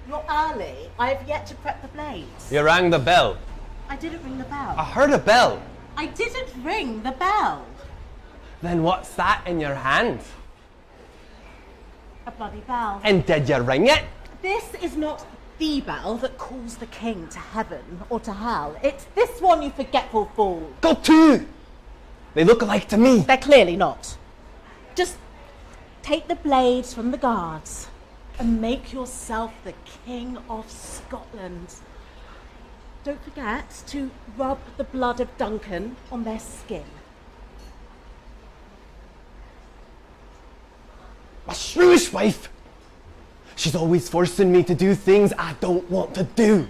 You're early. I have yet to prep the blades. You rang the bell. I didn't ring the bell. I heard a bell. I didn't ring the bell. Then what's that in your hand? A bloody bell. And did you ring it? This is not the bell that calls the king to heaven or to hell. It's this one, you forgetful fool. Got two. They look alike to me. They're clearly not. Just take the blades from the guards and make yourself the King of Scotland. Don't forget to rub the blood of Duncan on their skin. My shrewish wife. She's always forcing me to do things I don't want to do.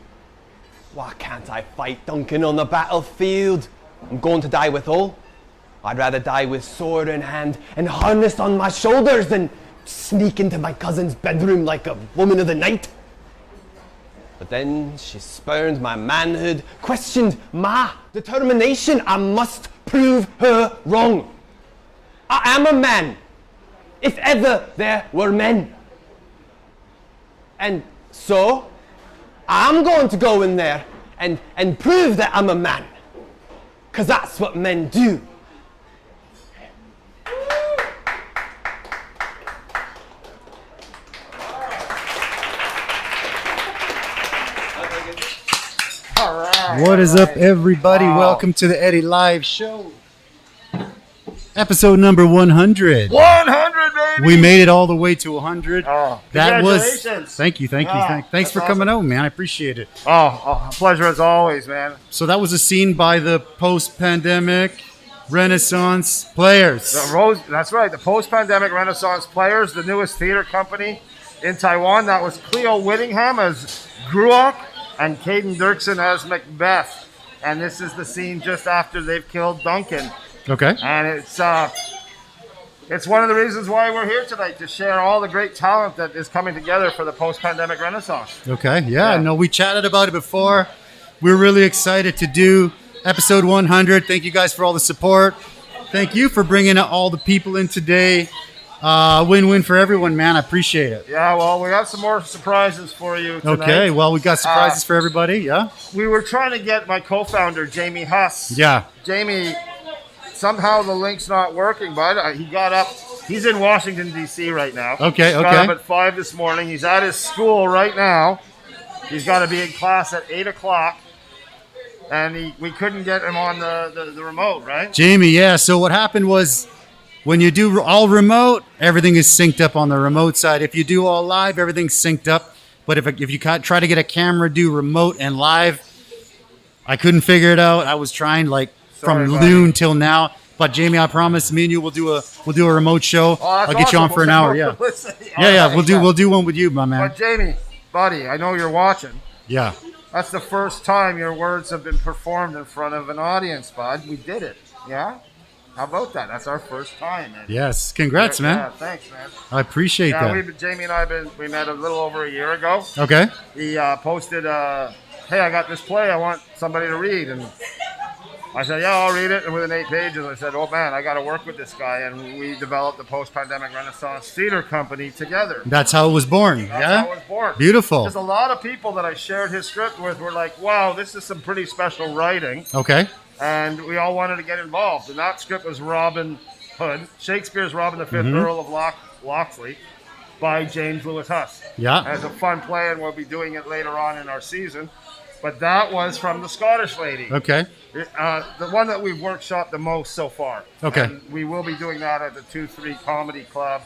Why can't I fight Duncan on the battlefield? I'm going to die with all. I'd rather die with sword in hand and harness on my shoulders than sneak into my cousin's bedroom like a woman of the night. But then she spurned my manhood, questioned my determination. I must prove her wrong. I am a man, if ever there were men. And so, I'm going to go in there and prove that I'm a man. 'Cause that's what men do. What is up, everybody? Welcome to the Eddy.LIVE show. Episode number 100. 100, baby! We made it all the way to 100. Oh, that was. congratulations. Thank you. Thanks for coming out, man. I appreciate it. Oh, pleasure as always, man. So that was a scene by the post-pandemic Renaissance Players. That's right. The post-pandemic Renaissance Players, the newest theater company in Taiwan. That was Cleo Whittingham as Gruach and Caden Dirksen as Macbeth. And this is the scene just after they've killed Duncan. Okay. And it's one of the reasons why we're here tonight, to share all the great talent that is coming together for the post-pandemic Renaissance. Okay. Yeah. No, we chatted about it before. We're really excited to do episode 100. Thank you guys for all the support. Thank you for bringing all the people in today. Win-win for everyone, man. I appreciate it. Yeah, well, we have some more surprises for you tonight. Okay, well, we got surprises for everybody, yeah? We were trying to get my co-founder, Jamie Huss. Yeah. Jamie, somehow the link's not working, bud. He got up. He's in Washington, D.C. right now. Okay. Got up at 5 this morning. He's at his school right now. He's got to be in class at 8 o'clock. And we couldn't get him on the remote, right? Jamie, yeah. So what happened was, when you do all remote, everything is synced up on the remote side. If you do all live, everything's synced up. But if you try to get a camera, do remote and live, I couldn't figure it out. I was trying from noon till now. But Jamie, I promise, me and you will do a remote show. Oh, I'll get you on for an hour. Yeah. We'll do one with you, my man. But Jamie, buddy, I know you're watching. Yeah. That's the first time your words have been performed in front of an audience, bud. We did it. Yeah. How about that? That's our first time. Man. Yes. Congrats, man. Yeah, thanks, man. I appreciate that. Jamie and I we met a little over a year ago. Okay. He posted, hey, I got this play I want somebody to read. And I said, yeah, I'll read it. And within 8 pages, I said, oh, man, I got to work with this guy. And we developed the Post-Pandemic Renaissance Theater Company together. That's how it was born. That's how it was born. Beautiful. There's a lot of people that I shared his script with were like, wow, this is some pretty special writing. Okay. And we all wanted to get involved. And that script was Robin Hood, Shakespeare's Robin V, Earl of Locksley, by James Lewis Huss. Yeah. And it's a fun play, and we'll be doing it later on in our season. But that was from The Scottish Lady. Okay. The one that we've workshopped the most so far. Okay. And we will be doing that at the 2-3 Comedy Club,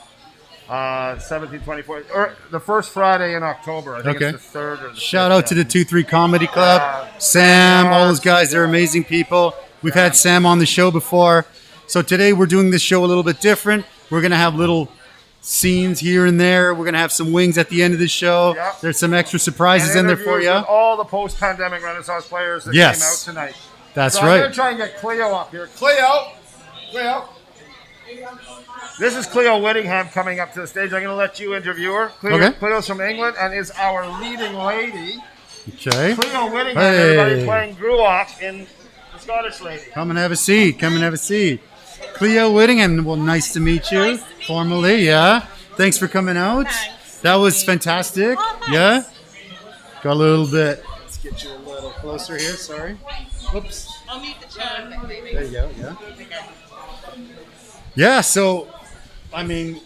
17-24, or the first Friday in October. I think it's the 3rd or the 5th. Shout out to the 2-3 Comedy Club. Sam, all those guys, they're amazing people. We've had Sam on the show before. So today we're doing this show a little bit different. We're going to have little scenes here and there. We're going to have some wings at the end of the show. Yep. There's some extra surprises in there for you. With all the post-pandemic Renaissance players that came out tonight. That's right. I'm going to try and get Cleo up here. Cleo! This is Cleo Whittingham coming up to the stage. I'm going to let you interview her. Cleo's from England and is our leading lady. Okay. Cleo Whittingham, everybody, playing Gruach in The Scottish Lady. Come and have a seat. Cleo Whittingham, well, nice to meet you. Formally, yeah. Thanks for coming out. Thanks. That was fantastic. Oh, yeah. Got a little bit. Let's get you a little closer here. Sorry. Whoops. I'll move the chair a bit, maybe. There you go. Yeah. Yeah. So, I mean,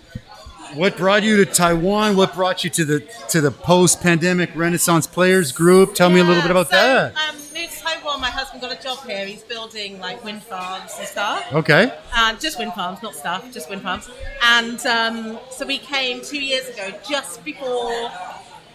what brought you to Taiwan? What brought you to the post-pandemic Renaissance Players group? Tell me a little bit about that. Moved to Taiwan. My husband got a job here. He's building like wind farms and stuff. Okay. Just wind farms, not stuff, just wind farms. And so we came 2 years ago, just before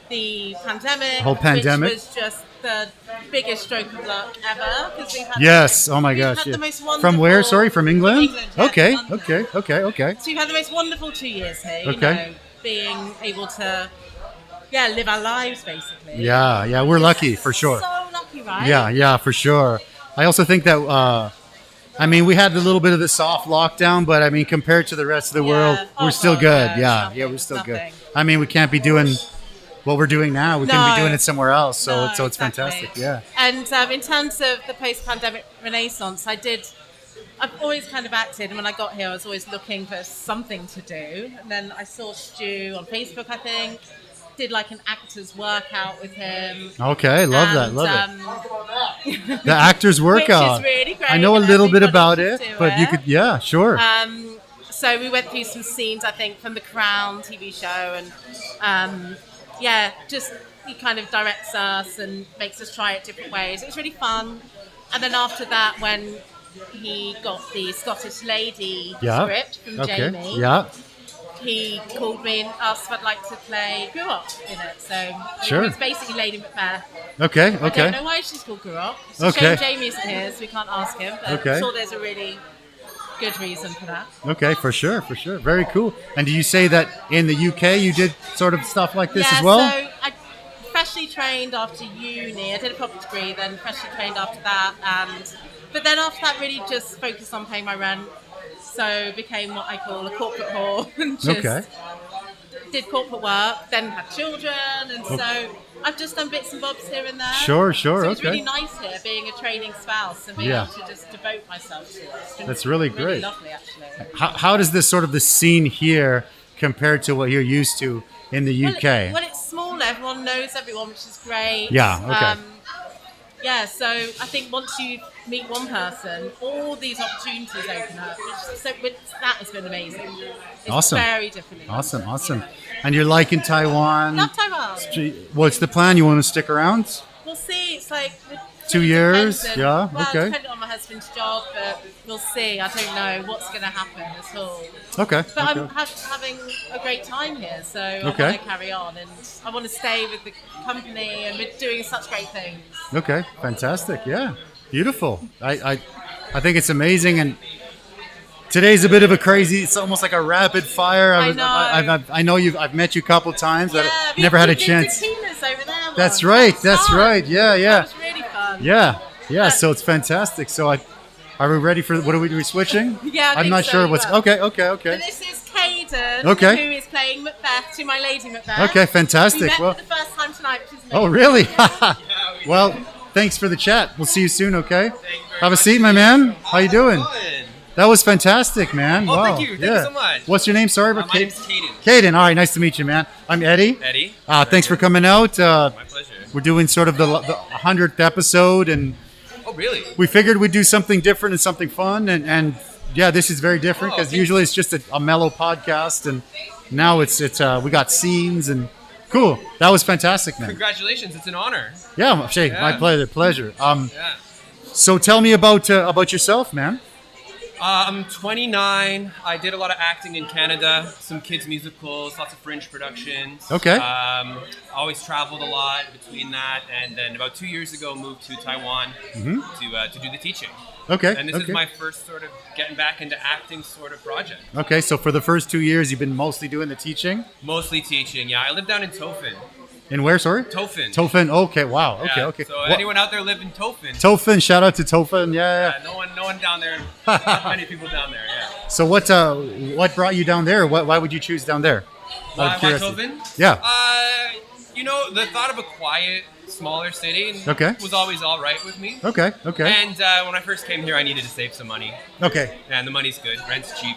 the pandemic. Whole pandemic. Which was just the biggest stroke of luck ever. Because we've had Yes. Oh my we've gosh. had Yeah. the most wonderful, From where? Sorry, from England? yeah, Okay. London. Okay. So we've had the most wonderful 2 years here. Okay. You know, being able to, live our lives basically. Yeah. We're lucky for sure. So lucky, right? Yeah, for sure. I also think that, I mean, we had a little bit of the soft lockdown, but I mean, compared to the rest of the world, Oh, we're still God, good. no, Yeah, nothing, we're still good. nothing. I mean, we can't be doing what we're doing now. We couldn't be No. doing it somewhere else. So, No, it's exactly. fantastic. Yeah. And in terms of the post-pandemic renaissance, I've always kind of acted, and when I got here, I was always looking for something to do. And then I saw Stu on Facebook, I think, did like an actor's workout with him. Okay, love that. And, Love it. The actor's workout. Which is really great. I know a and little bit everybody about should it, do but you it. could, yeah, sure. So we went through some scenes, I think, from the Crown TV show, and just he kind of directs us and makes us try it different ways. It was really fun. And then after that, when he got the Scottish Lady Yeah. script from Okay. Jamie, Yeah. he called me and asked if I'd like to play Gruok in it. So Sure. it's basically Lady Macbeth. Okay. I don't Okay. know why she's called Gruok. It's a Okay. shame Jamie isn't here, so we can't ask him. But Okay. I'm sure there's a really good reason for that. Okay. For sure. Very cool. And do you say that in the UK you did sort of stuff like this as well? So I freshly trained after uni. I did a proper degree, then freshly trained after that, but then after that, really just focused on paying my rent. So became what I call a corporate whore, and just Okay. did corporate work. Then had children, and so I've just done bits and bobs here and there. Sure. So it's Okay. really nice here, being a training spouse and being Yeah. able to just devote myself to it. It's been That's really great. lovely, actually. How does this sort of the scene here compare to what you're used to in the UK? Well, it's small. Everyone knows everyone, which is great. Yeah, okay. So I think once you meet one person, all these opportunities open up. That has been amazing. It's Awesome. very different. Awesome. And you're liking Taiwan? Love Taiwan. What's the plan? You want to stick around? We'll see. It's like 2 years? dependent. Yeah, Well, okay. depending on my husband's job, but we'll see. I don't know what's going to happen at all. Okay. But I'm okay. having a great time here, so I Okay. want to carry on, and I want to stay with the company, and we're doing such great things. Okay, fantastic. Yeah, beautiful. I think it's amazing, and today's a bit of a crazy. It's almost like a rapid fire. I know. I know I've met you a couple times, but I've we- never had a we did chance. Tina's over there That's once. right. That That's was fun. right. Yeah. That was really fun. Yeah. So it's fantastic. So are we ready for what are we switching? Yeah, I I'm think not so, sure you what's. are. Okay. But this is Caden, Okay. who is playing Macbeth to my Lady Macbeth. Okay, fantastic. We met Well- for the first time tonight, which is Oh, amazing. really? Well, thanks for the chat. We'll see you soon. Okay. Have a seat, my man. How you doing? That was fantastic, man. Oh, wow. thank you. Thank you so much. What's your name? Sorry, My name's Caden. Caden. All right, nice to meet you, man. I'm Eddie. Eddie. Thanks for coming out. My pleasure. We're doing sort of the 100th episode, and Oh, really? we figured we'd do something different and something fun. And yeah, this is very different because okay. usually it's just a mellow podcast, and now it's we got scenes and cool. That was fantastic, man. Congratulations. It's an honor. Yeah, Shay, my Yeah. pleasure. Yeah. So tell me about yourself, man. I'm 29. I did a lot of acting in Canada, some kids musicals, lots of fringe productions. Okay. Always traveled a lot between that, and then about 2 years ago moved to Taiwan to do the teaching. Okay. And this okay. is my first sort of getting back into acting sort of project. Okay, so for the first 2 years, you've been mostly doing the teaching. Mostly teaching. Yeah, I live down in Tofin. In where, sorry? Tofin. Tofin. Okay, wow. Okay, Yeah, okay. So What- anyone out there live in Tofin? Tofin, shout out to Tofin. Yeah. No one down there. Not many people down there. Yeah. So what brought you down there? Why would you choose down there? Out of Why curiosity. Tofin? Yeah. The thought of a quiet, smaller city Okay. was always all right with me. Okay. Okay. And when I first came here, I needed to save some money. Okay. And the money's good. Rent's cheap.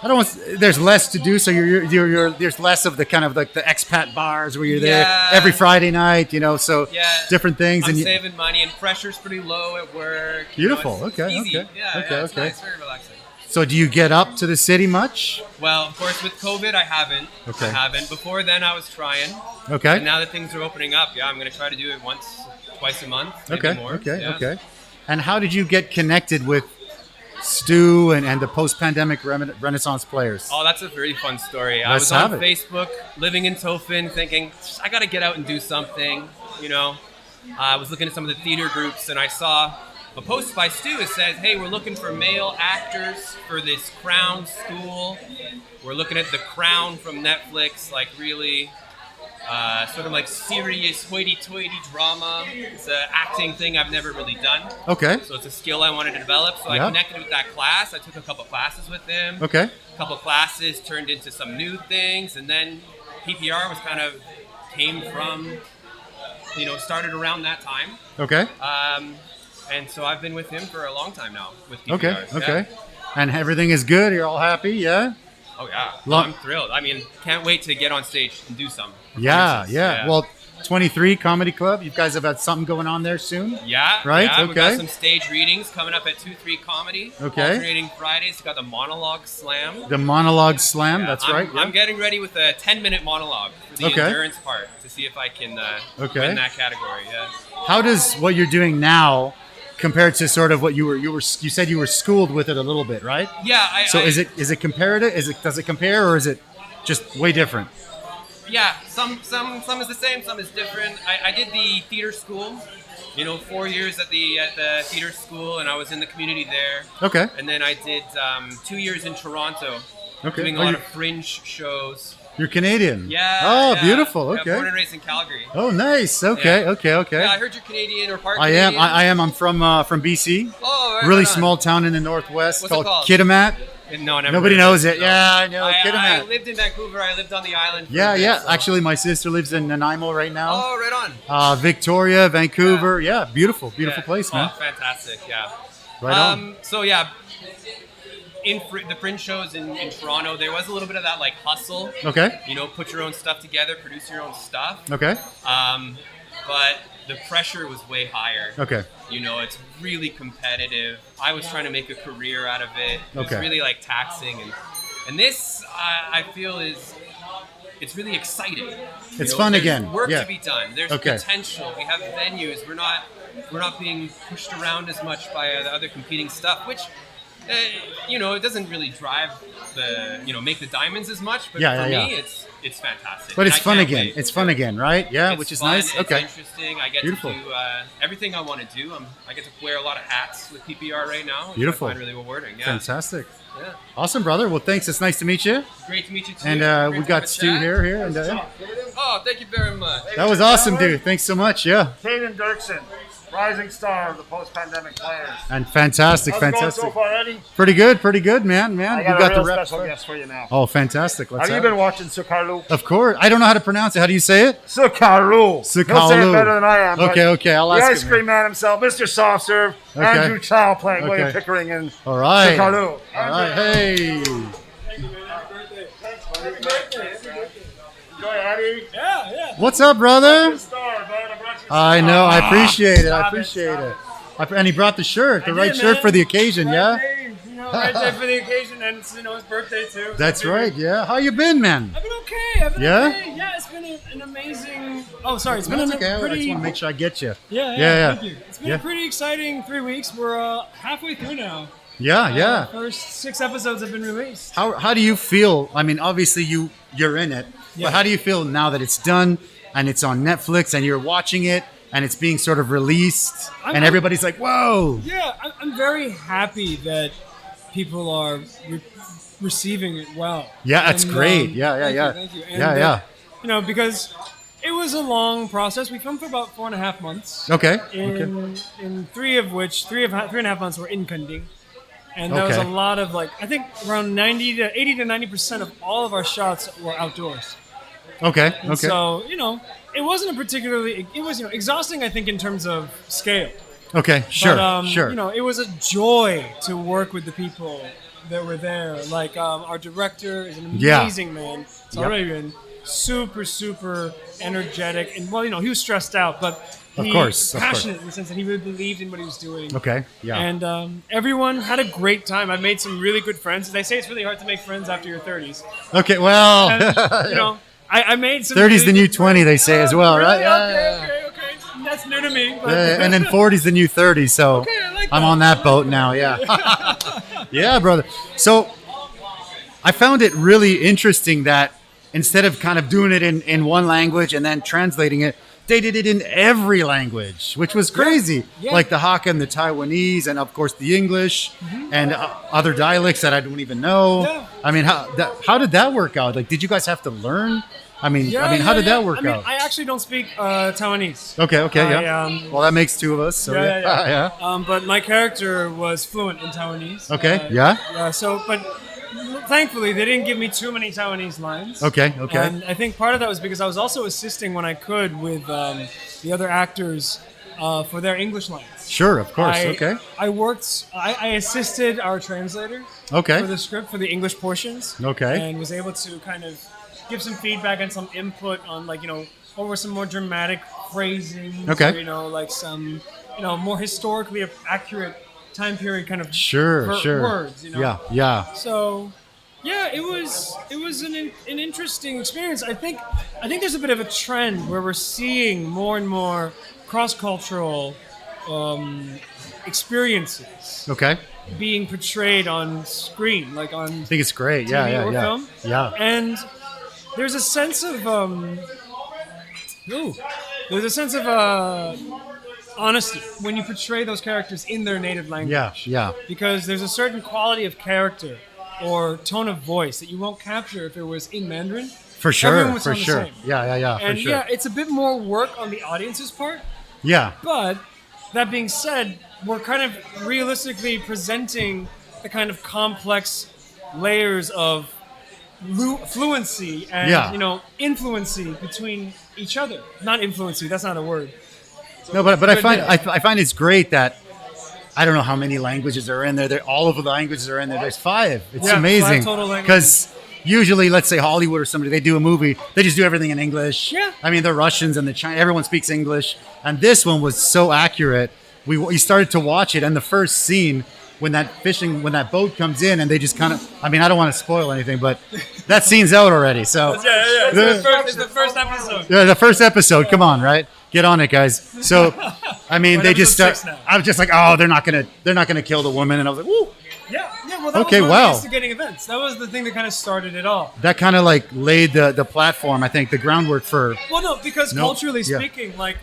I don't want. There's less to do, so there's less of the kind of like the expat bars where you're there Yeah. every Friday night, so Yeah. different things. I'm and saving money, and pressure's pretty low at work. Beautiful. It's Okay, easy. okay. Yeah, Okay, yeah, it's okay. nice, very relaxing. So do you get up to the city much? Well, of course, with COVID, I haven't. Okay. I haven't. Before then, I was trying. Okay. And now that things are opening up, yeah, I'm going to try to do it twice a month, maybe Okay. more. Okay. Yeah. Okay. And how did you get connected with Stu and the post-pandemic Renaissance players? Oh, that's a very fun story. I Let's was on have it. Facebook, living in Tofin, thinking, I got to get out and do something, I was looking at some of the theater groups, and I saw a post by Stu. It says, hey, we're looking for male actors for this Crown school. We're looking at The Crown from Netflix, like really sort of like serious hoity-toity drama. It's an acting thing I've never really done. Okay. So it's a skill I wanted to develop. So Yeah. I connected with that class. I took a couple classes with him. Okay. A couple classes turned into some new things. And then PPR was kind of came from, started around that time. Okay. And so I've been with him for a long time now with PPR. Okay. Yeah. Okay. And everything is good. You're all happy. Yeah. Oh, yeah. Long- I'm thrilled. I mean, can't wait to get on stage and do some. Yeah. performances. Yeah. Well, 23 Comedy Club. You guys have had something going on there soon. Yeah, Right, Yeah, we've got okay. some stage readings coming up at 2-3 Comedy. Okay. Alternating Fridays. We've got the Monologue Slam. The Monologue Slam. Yeah, That's I'm, right. Yeah. I'm getting ready with a 10-minute monologue for the Okay. endurance part to see if I can Okay. win that category. Yeah. How does what you're doing now compare to sort of what you said you were schooled with it a little bit, right? Yeah. So is it comparative? Does it compare, or is it just way different? Yeah. Some is the same. Some is different. I did the theater school. 4 years at the theater school, and I was in the community there. Okay. And then I did 2 years in Toronto, Okay. doing a Oh, lot you- of fringe shows. You're Canadian. Yeah. Oh, yeah. beautiful. Yeah, Okay. born and raised in Calgary. Oh, nice. Okay. Yeah. Okay. Yeah, I heard you're Canadian or part I am. Canadian. I am. I'm from BC. Oh, right, Really right on. small town in the northwest What's it called called? Kitimat. No, I never Nobody heard of knows it. No. Yeah, I know. I Kitimat. lived in Vancouver. I lived on the island. For Yeah, a bit, yeah. so- Actually, my sister lives in Nanaimo right now. Oh, right on. Victoria, Vancouver. Yeah, beautiful Yeah. place, man. Oh, fantastic. Yeah. Right on. So yeah, in the fringe shows in Toronto, there was a little bit of that like hustle. Okay. Put your own stuff together, produce your own stuff. Okay. But the pressure was way higher. Okay. It's really competitive. I was trying to make a career out of it. It was Okay. really like taxing, and this I feel it's really exciting. It's fun there's again. Work Yeah. to be done. There's Okay. potential. We have venues. We're not being pushed around as much by the other competing stuff, which it doesn't really drive make the diamonds as much. But Yeah, for yeah, me, yeah. it's fantastic. But And it's I fun can't again. wait. It's fun again, right? Yeah, It's which is fun, nice. It's Okay. interesting. I get Beautiful. to do everything I want to do. I get to wear a lot of hats with PPR right now. Which Beautiful. I find really rewarding. Yeah. Fantastic. Yeah. Awesome, brother. Well, thanks. It's nice to meet you. Great to meet you too. And Great we to have got a Stu chat. here, and Oh, thank you very much. that was awesome, dude. Thanks so much. Yeah, Caden Dirksen, rising star of the post-pandemic players. and fantastic, How's it going fantastic. so far, Eddie? Pretty good, man. I You got got a the real rep. special guest for you now. Oh, fantastic. Let's Have you have been it. watching Sukarlu? Of course. I don't know how to pronounce it. How do you say it? Sukarlu. He'll say it Sukarlu. better than I am. but Okay. I'll the ask ice him. cream man himself, Mr. Soft Serve, Okay. Andrew Chow playing William Okay. Pickering in All right. Sukarlu. All right. Hey. Enjoy, Eddie. What's up, brother? Star, man. I brought you I know. I appreciate it. I Stop it, appreciate stop it. And he brought the shirt, the I right did, shirt man. for the occasion, yeah? Right there for the occasion, and it's his birthday too. That's right, yeah. How you been, man? I've been okay. Yeah? Okay. Yeah, it's been an amazing. Oh, sorry, it's been That's a okay. I just pretty. want to make sure I get you. Yeah. Thank you. It's been Yeah. a pretty exciting 3 weeks. We're halfway through now. Yeah. First 6 episodes have been released. How do you feel? I mean, obviously you're in it, Yeah. but how do you feel now that it's done and it's on Netflix and you're watching it and it's being sort of released and everybody's like, whoa. Yeah, I'm very happy that people are receiving it well. Yeah, that's And, great. Yeah. Thank you. And, Yeah. because it was a long process. We filmed for about 4.5 months. Okay. In three and a half months were in Kunding. And there was Okay. a lot of I think around 80 to 90% of all of our shots were outdoors. Okay. And so, it wasn't it was, exhausting, I think, in terms of scale. Okay. Sure. But, Sure. it was a joy to work with the people that were there. Like our director is an Yeah. amazing man. It's Yep. already been super energetic, and well, he was stressed out, but Of he course, was of passionate course. in the sense that he really believed in what he was doing. Okay. Yeah. And everyone had a great time. I made some really good friends. They say it's really hard to make friends after your 30s. Okay. Well, And, I made some. 30's the really new good 20, they say as well, really? right? Okay. That's new to me. But Yeah, and then 40's the new 30, so Okay, I like I'm that. on that boat now. Yeah. Yeah, brother. So I found it really interesting that instead of kind of doing it in one language and then translating it, they did it in every language, which was crazy. Yeah. Like the Hakka and the Taiwanese, and of course the English and other dialects that I don't even know. Yeah. I mean, how did that work out? Like, did you guys have to learn? I mean, how did that work out? I actually don't speak Taiwanese. Okay, I, yeah. Well, that makes two of us. So Yeah. yeah. But my character was fluent in Taiwanese. Okay, yeah. But thankfully, they didn't give me too many Taiwanese lines. Okay. And I think part of that was because I was also assisting when I could with the other actors for their English lines. Sure, of course. Okay. I assisted our translator Okay. for the script for the English portions. Okay. And was able to kind of give some feedback and some input on what were some more dramatic phrasing. Okay. Or, like some more historically accurate time period kind of Sure. words. Yeah. So, yeah, it was an interesting experience. I think there's a bit of a trend where we're seeing more and more cross-cultural experiences Okay. being portrayed on screen, like on I think it's great. TV Yeah. or film. Yeah. And there's a sense of honesty when you portray those characters in their native language. Yeah. Because there's a certain quality of character or tone of voice that you won't capture if it was in Mandarin. For sure. Everyone would For sound the sure. same. Yeah. And For sure. yeah, it's a bit more work on the audience's part. Yeah. But that being said, we're kind of realistically presenting the kind of complex layers of fluency and influency between each other. Not influency. That's not a word. No, but I find it's great that I don't know how many languages are in there. All of the languages are in there. There's 5. It's amazing. 5 total languages. Because usually, let's say Hollywood or somebody, they do a movie, they just do everything in English. Yeah. I mean, the Russians and the Chinese, everyone speaks English, and this one was so accurate. We started to watch it, and the first scene when that boat comes in, and they just kind of, I mean, I don't want to spoil anything, but that scene's out already. So It's the first episode. yeah, the first episode. Come on, right? Get on it, guys. So, I mean, We're they at just episode 6 now. I was just like, oh, they're not gonna kill the woman, and I was like, woo. Yeah. Well, that Okay, was one wow. of the instigating events. That was the thing that kind of started it all. That kind of like laid the platform, I think, the groundwork for. Well, no, because No, culturally yeah. speaking, like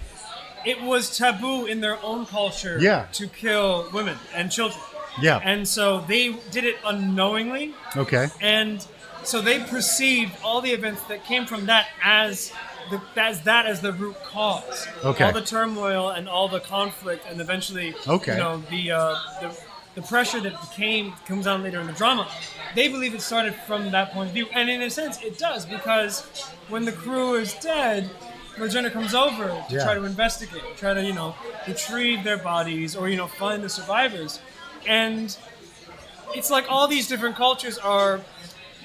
it was taboo in their own culture Yeah. to kill women and children. Yeah. And so they did it unknowingly, Okay. and so they perceived all the events that came from that as the root cause. Okay. All the turmoil and all the conflict, and eventually, Okay. the pressure that comes on later in the drama. They believe it started from that point of view, and in a sense, it does, because when the crew is dead, Regina comes over to Yeah. try to investigate, try to retrieve their bodies or find the survivors, and it's like all these different cultures are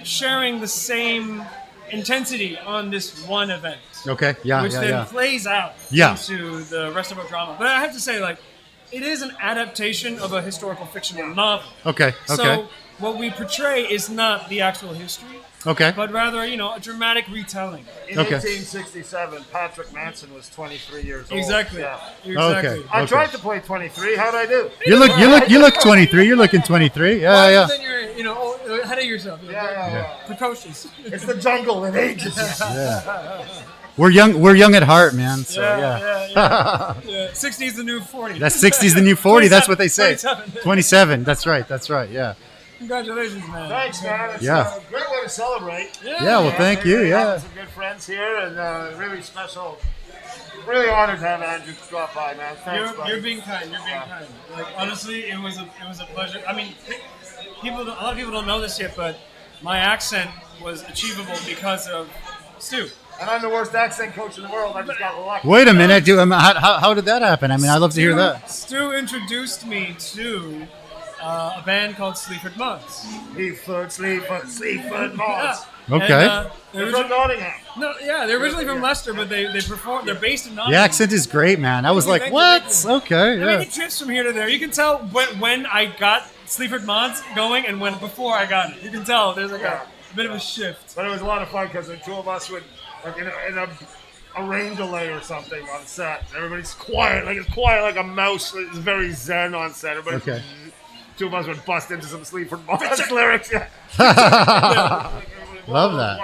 sharing the same intensity on this one event, Okay. Yeah. which then plays out Yeah. into the rest of our drama. But I have to say, like, it is an adaptation of a historical fictional novel. Okay. So what we portray is not the actual history, Okay. but rather, a dramatic retelling. In Okay. 1867, Patrick Manson was 23 years old. Exactly. Yeah. Exactly. Okay. I tried to play 23. How'd I do? You look 23. You're looking 23. Yeah. Then you're, ahead of yourself. Yeah. Precocious. It's the jungle. It ages. We're young at heart, man. So yeah. Yeah. 60 is the new 40. That's 60's the new 40. That's what they say. 27. 27. That's right. Yeah. Congratulations, man. Thanks, man. It's Yeah. a great way to celebrate. Yeah. Well, thank you. We're Yeah. having some good friends here, and really special. Really honored to have Andrew drop by, man. Thanks, buddy. You're being kind. You're being kind. Like, honestly, it was a pleasure. I mean, a lot of people don't know this yet, but my accent was achievable because of Stu. And I'm the worst accent coach in the world. I just got lucky. Wait a minute. How did that happen? I mean, I'd love to hear that. Stu introduced me to a band called Sleaford Mods. Sleaford Mods. Okay. And, They're from Nottingham. no, yeah, they're originally from Leicester, but they perform. They're based in The Nottingham. accent is great, man. I was like, Thank you, what? thank you. Okay, I yeah. make trips from here to there. You can tell when I got Sleaford Mods going and when before I got it. You can tell there's like a bit of a shift. But it was a lot of fun because the two of us would, like in a rain delay or something on set. Everybody's quiet, like it's quiet like a mouse. It's very zen on set. Everybody, Okay. Two of us would bust into some Sleaford Mods lyrics. Yeah. Love that.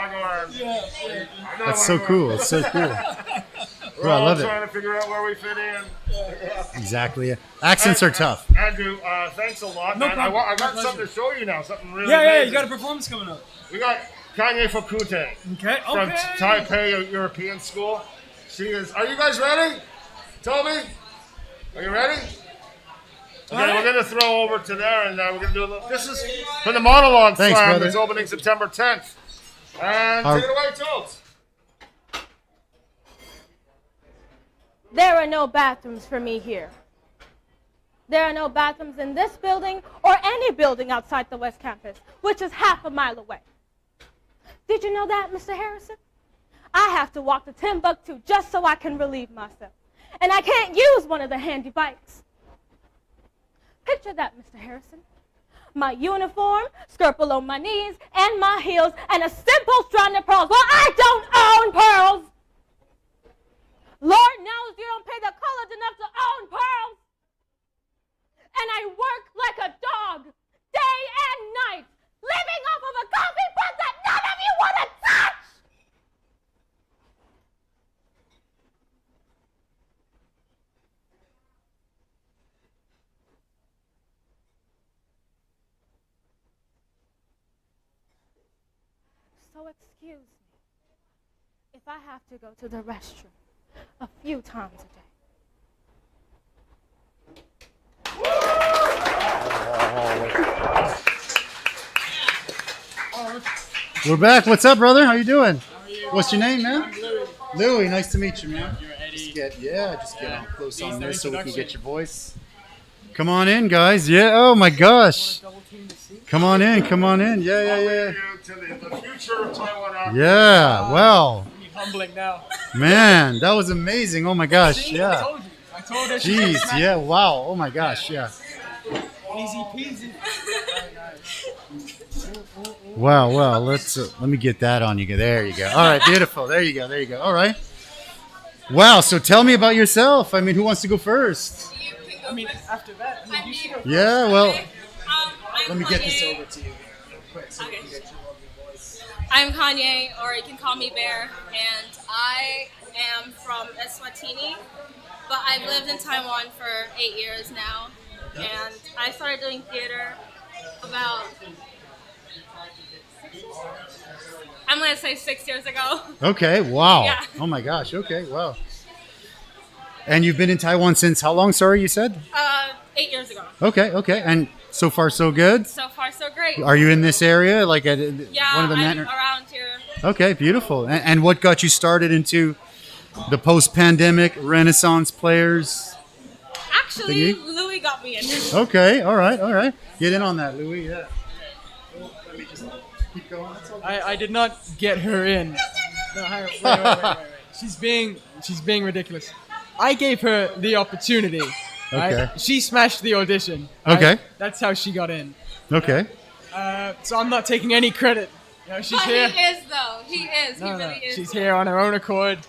That's so cool. It's so cool. We're Bro, I all love it. trying to figure out where we fit in. Exactly. Yeah. Accents are tough. Andrew, thanks a lot, No man. problem. I got My something to show you now. Something really Yeah, amazing. you got a performance coming up. We got Kanye Fukute Okay. from Taipei European School. She is. Are you guys ready? Toby, are you ready? Okay, we're gonna throw over to there, and we're gonna do a little. This is from the monologue Thanks, slam. brother. It's opening September 10th. And take it away, Tools. There are no bathrooms for me here. There are no bathrooms in this building or any building outside the West Campus, which is half a mile away. Did you know that, Mr. Harrison? I have to walk to Timbuktu just so I can relieve myself. And I can't use one of the handy bikes. Picture that, Mr. Harrison. My uniform, skirt below my knees, and my heels, and a simple strand of pearls. Well, I don't own pearls! Lord knows you don't pay the college enough to own pearls. And I work like a dog, day and night, living off of a coffee pot that none of you want to touch! So excuse me if I have to go to the restroom a few times a day. We're back. What's up, brother? How you doing? What's your name, man? Louie. Nice to meet you, man. Just get on close on this so we can get your voice. Come on in, guys. Yeah. Oh my gosh. Come on in. Come on in. Yeah. To the future of Taiwan. Yeah. Wow. Humbling now. Man, that was amazing. Oh my gosh. Yeah. I told her. Jeez. Yeah. Wow. Oh my gosh. Yeah. Easy peasy. Wow. Well, let me get that on you. There you go. All right. Beautiful. There you go. All right. Wow. So tell me about yourself. I mean, who wants to go first? I mean, after that, I mean, you should go. Yeah. Well, I'm let me get this Kanye. over to you real quick so we Okay. can get your voice. I'm Kanye, or you can call me Bear, and I am from Eswatini, but I've lived in Taiwan for 8 years now, and I started doing theater about, I'm going to say 6 years ago. Okay. Wow. Yeah. Oh my gosh. Okay. Wow. And you've been in Taiwan since how long? Sorry, you said? 8 years ago. Okay. And so far, so good? So far, so great. Are you in this area? Like at Yeah, one of the I'm around here. Okay, beautiful. And what got you started into the post-pandemic Renaissance players? Actually, Thingy? Louis got me in. Okay, all right. Get in on that, Louis. Yeah. Let me just keep going. That's all. I did not get her in. No, wait. She's being ridiculous. I gave her the opportunity. Right? Okay. She smashed the audition. Right? Okay. That's how she got in. Okay. So I'm not taking any credit. You know, she's But here. he is, though. He is. No, he no, really is. she's here on her own accord.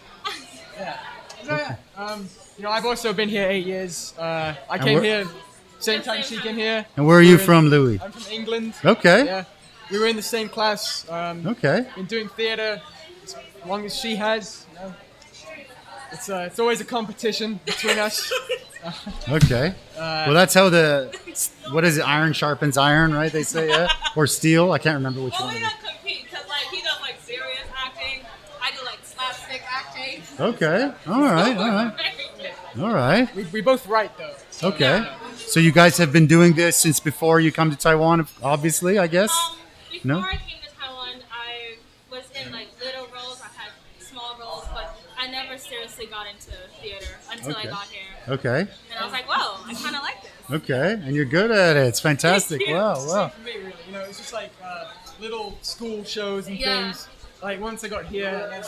Yeah. So, yeah. You know, I've also been here 8 years. I came where- here same time she came here. And where are you We were in- from, Louis? I'm from England. Okay. Yeah. We were in the same class. Okay. Been doing theatre as long as she has. You know. It's always a competition between us. Okay. Well, that's how what is it? Iron sharpens iron, right? They say, yeah? Or steel. I can't remember which Well, one we it is. don't compete because, like, he does, like, serious acting. I do, like, slapstick acting. Okay. All right. We both write though. Okay. So you guys have been doing this since before you come to Taiwan, obviously, I guess? Before No? I came to Taiwan, I was in, like, little roles. I had small roles, but I never seriously got into theater until I Okay. got here. Okay. And I was like, whoa, I kind of like this. Okay, and you're good at it. It's fantastic. Wow, Same wow. for me, really. You know, it's just like little school shows and Yeah. things. Like once I got here, and then,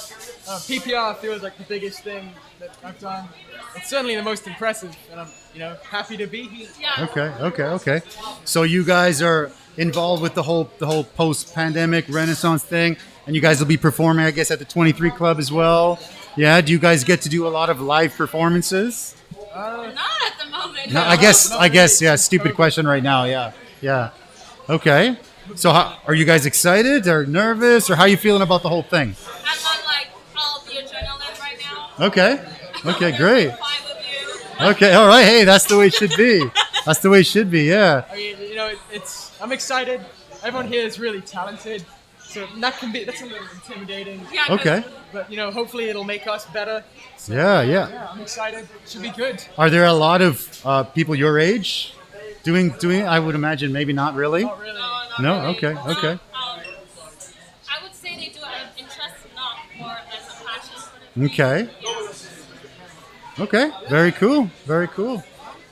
PPR feels like the biggest thing that I've done. It's certainly the most impressive, and I'm, happy to be here. Yeah. Okay. So you guys are involved with the whole post-pandemic Renaissance thing, and you guys will be performing, I guess, at the 23 Club as well. Yeah. Do you guys get to do a lot of live performances? Not at the moment. No, I guess. Yeah. Stupid question right now. Yeah. Okay. So are you guys excited or nervous, or how are you feeling about the whole thing? I'm on like all the adrenaline right now. Okay, great. Fine with you. Okay, all right. Hey, that's the way it should be. That's the way it should be. Yeah. I mean, I'm excited. Everyone here is really talented, so that's a little intimidating. Yeah, 'cause Okay. But hopefully it'll make us better. So, Yeah. I'm excited. Should be good. Are there a lot of people your age doing? I would imagine maybe not really. Not really. No. really. Okay. I would say they do it out of interest, not more as a passion. Okay. Okay. Very cool. Very cool.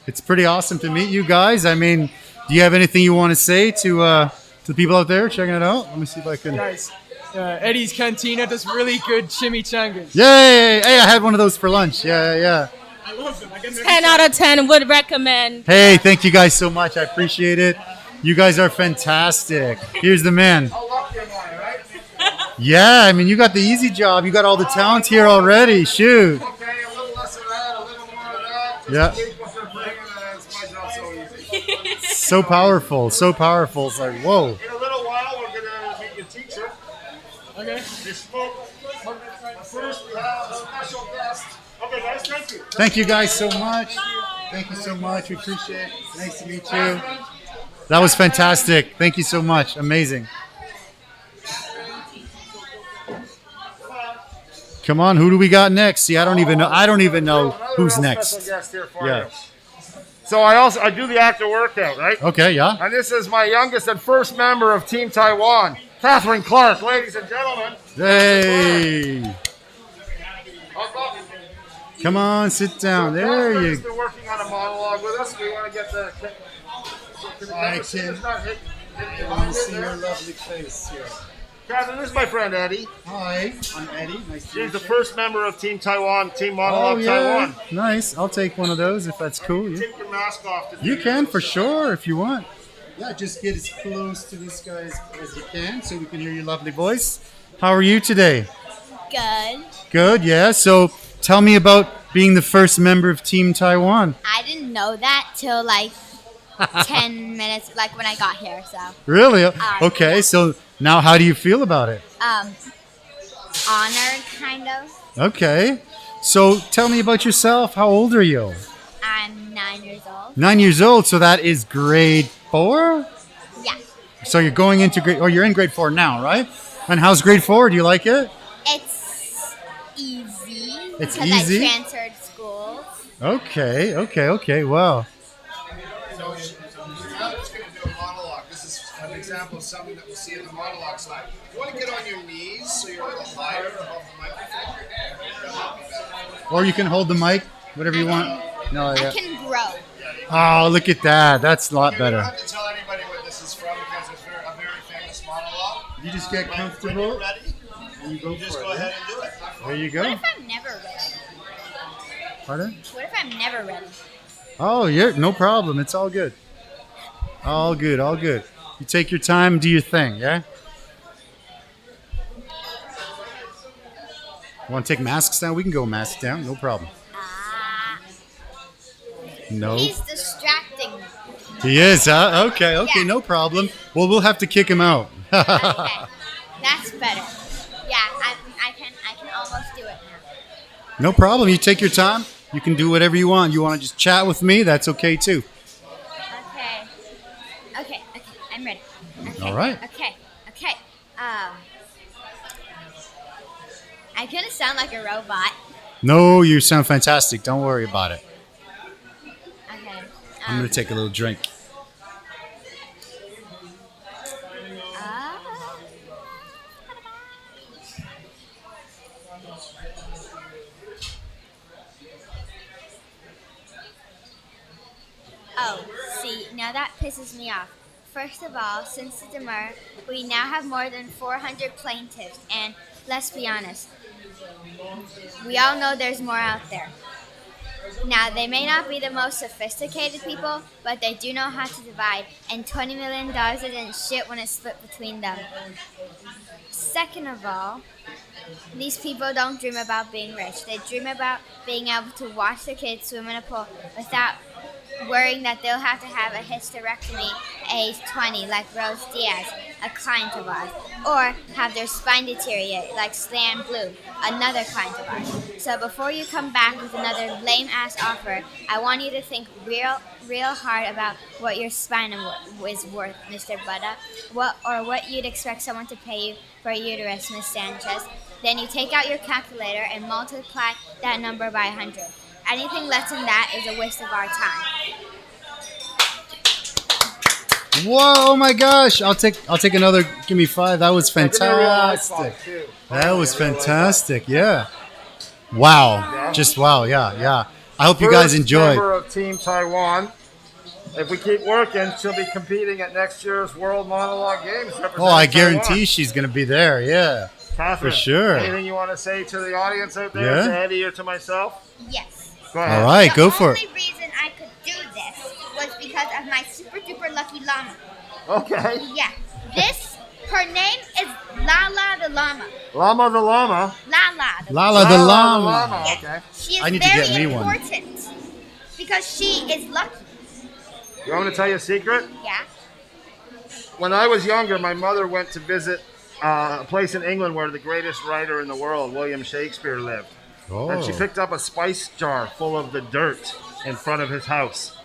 It's pretty awesome to meet you guys. I mean, do you have anything you want to say to the people out there checking it out? Let me see if I can. Guys, Eddie's Cantina does really good chimichangas. Yay! Hey, I had one of those for lunch. Yeah. I love them. I get 10 out of 10 would recommend. Hey, thank you guys so much. I appreciate it. You guys are fantastic. Here's the man. How lucky am I, right? Yeah, I mean, you got the easy job. You got all the talent here already. Shoot. Okay, a little less of that, a little more of that. Just Yeah. keep what they're bringing, and it's my job so easy. So powerful. It's like, whoa. In a little while, we're going to meet your teacher. Okay. They spoke. But first, we have a special guest. Okay, guys, thank you. Thank you guys so much. Thank you so much. We appreciate it. Nice to meet you. That was fantastic. Thank you so much. Amazing. Come on, who do we got next? See, I don't even know who's Another next. Special guest here for Yeah. you. So I do the actor workout, right? Okay, yeah. And this is my youngest and first member of Team Taiwan, Catherine Clark, ladies and gentlemen. Hey. Come on, sit down. There Catherine's you been working on a monologue with us. We want to get the. lovely face here. Catherine, this is my friend Eddie. Hi, I'm Eddie. Nice to She's the first member of Team Taiwan, Team Monologue Taiwan. Nice. I'll take one of those if that's cool. Yeah. Take your mask off. You can for sure if you want. Yeah, just get as close to this guy as you can so we can hear your lovely voice. How are you today? Good. Good, yeah. So tell me about being the first member of Team Taiwan. I didn't know that till like 10 minutes, like when I got here. So Really? Okay, so now how do you feel about it? honored, kind of. Okay. So tell me about yourself. How old are you? I'm 9 years old. 9 years old, so that is grade 4? Yeah. So you're going into you're in grade 4 now, right? And how's grade 4? Do you like it? It's easy. It's because easy? I transferred schools. Okay. Wow. So I'm just going to do a monologue. This is an example of something that we'll see in the monologue slide. You want to get on your knees so you're a little higher above the microphone. Or you can hold the mic, whatever you want. No, I yeah. can grow. Oh, look at that. That's a lot You don't better. have to tell anybody where this is from because it's a very famous monologue. You just get When comfortable. you're ready, And you go just for go it. ahead and do it. There you What go. if I'm never ready? Pardon? What if I'm never ready? Oh, yeah, no problem. It's all good. All good. You take your time, do your thing, yeah? Want to take masks down? We can go masks down, no problem. No. He's distracting me. He is, huh? Okay, Yeah. no problem. Well, we'll have to kick him out. Okay. That's better. Yeah, I can almost do it now. No problem. You take your time. You can do whatever you want. You want to just chat with me? That's okay too. Okay, I'm ready. Okay. All right. Okay. I'm gonna sound like a robot. No, you sound fantastic. Don't worry about it. Okay. I'm going to take a little drink. Oh, Now that pisses me off. First of all, since the demur, we now have more than 400 plaintiffs, and let's be honest, we all know there's more out there. Now, they may not be the most sophisticated people, but they do know how to divide, and $20 million isn't shit when it's split between them. Second of all, these people don't dream about being rich. They dream about being able to watch their kids swim in a pool without worrying that they'll have to have a hysterectomy age 20 like Rose Diaz, a client of ours, or have their spine deteriorate like Slan Blue, another client of ours. So before you come back with another lame-ass offer, I want you to think real hard about what your spine is worth, Mr. Buddha, what you'd expect someone to pay you for a uterus, Miss Sanchez. Then you take out your calculator and multiply that number by 100. Anything less than that is a waste of our time. Whoa! Oh my gosh! I'll take another. Give me 5. That was fantastic. That was fantastic. Yeah. Wow. Just wow. Yeah. I hope you guys enjoyed. Member of Team Taiwan. If we keep working, she'll be competing at next year's World Monologue Games. Oh, I guarantee she's going to be there. Yeah. Catherine, for sure. Anything you want to say to the audience out there, to Eddie or to myself? Yes. Go ahead. All right, go for it. The only reason I could do this was because of my super duper lucky llama. Okay. Yeah. Her name is Lala the Llama. Llama the Llama? Lala the Llama. Yes. Okay. She is I need to get very me one. important because she is lucky. You want me to tell you a secret? Yeah. When I was younger, my mother went to visit a place in England where the greatest writer in the world, William Shakespeare, lived. Oh. And she picked up a spice jar full of the dirt in front of his house.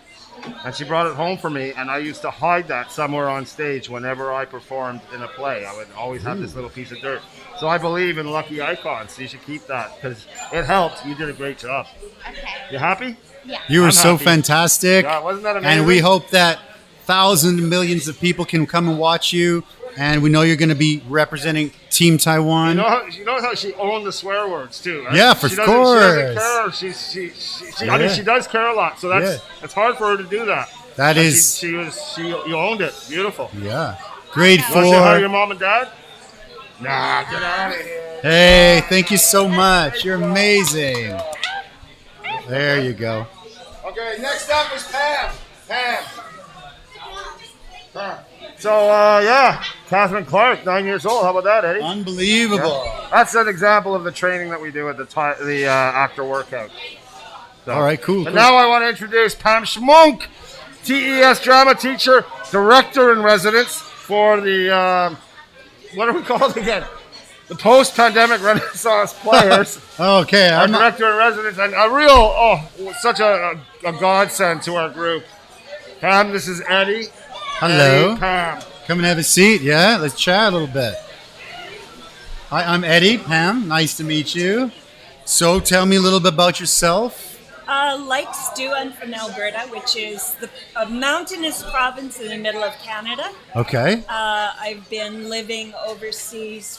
And she brought it home for me, and I used to hide that somewhere on stage whenever I performed in a play. I would always have this little piece of dirt. So I believe in lucky icons, so you should keep that because it helped. You did a great job. Okay. You happy? Yeah. You were I'm so happy. fantastic. Yeah, wasn't that amazing? And we hope that thousands and millions of people can come and watch you. And we know you're going to be representing Team Taiwan. You know how she owned the swear words too, right? Yeah, for She course. doesn't care. I mean, she does care a lot, so it's hard for her to do that. That And is- you owned it. Beautiful. Yeah. Grade You want to say hi to 4. your mom and dad? Nah, get out of here. Hey, thank you so much. You're amazing. There you go. Okay, next up is Pam. Pam. So, Catherine Clark, 9 years old. How about that, Eddie? Unbelievable. Yeah. That's an example of the training that we do at the actor workout. So. All right, cool. And now I want to introduce Pam Schmunk, TES drama teacher, director in residence for the, what are we called again? The post-pandemic Renaissance players. Okay. Our director in residence and a real, such a godsend to our group. Pam, this is Eddie. Hello. Eddie, Pam. Come and have a seat. Yeah, let's chat a little bit. Hi, I'm Eddie. Pam, nice to meet you. So tell me a little bit about yourself. Like Stu, I'm from Alberta, which is a mountainous province in the middle of Canada. Okay. I've been living overseas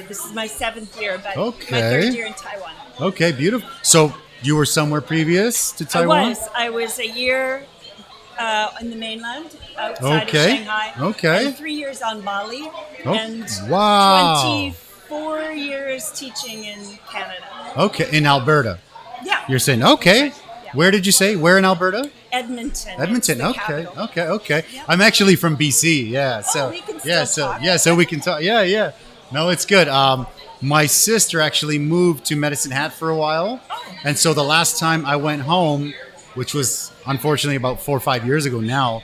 this is my 7th year, but Okay. my 3rd year in Taiwan. Okay, beautiful. So you were somewhere previous to Taiwan? I was a year in the mainland, outside of Okay. Shanghai. Okay. And 3 years on Bali. Oh, And wow. 24 years teaching in Canada. Okay, in Alberta. Yeah. You're saying, okay. Where did you say? Where in Alberta? Edmonton. Edmonton. It's the Okay. capital. Okay. I'm actually from BC. Yeah. So we can still talk. so we can talk. Yeah. No, it's good. My sister actually moved to Medicine Hat for a while, and so the last time I went home, which was unfortunately about 4 or 5 years ago now,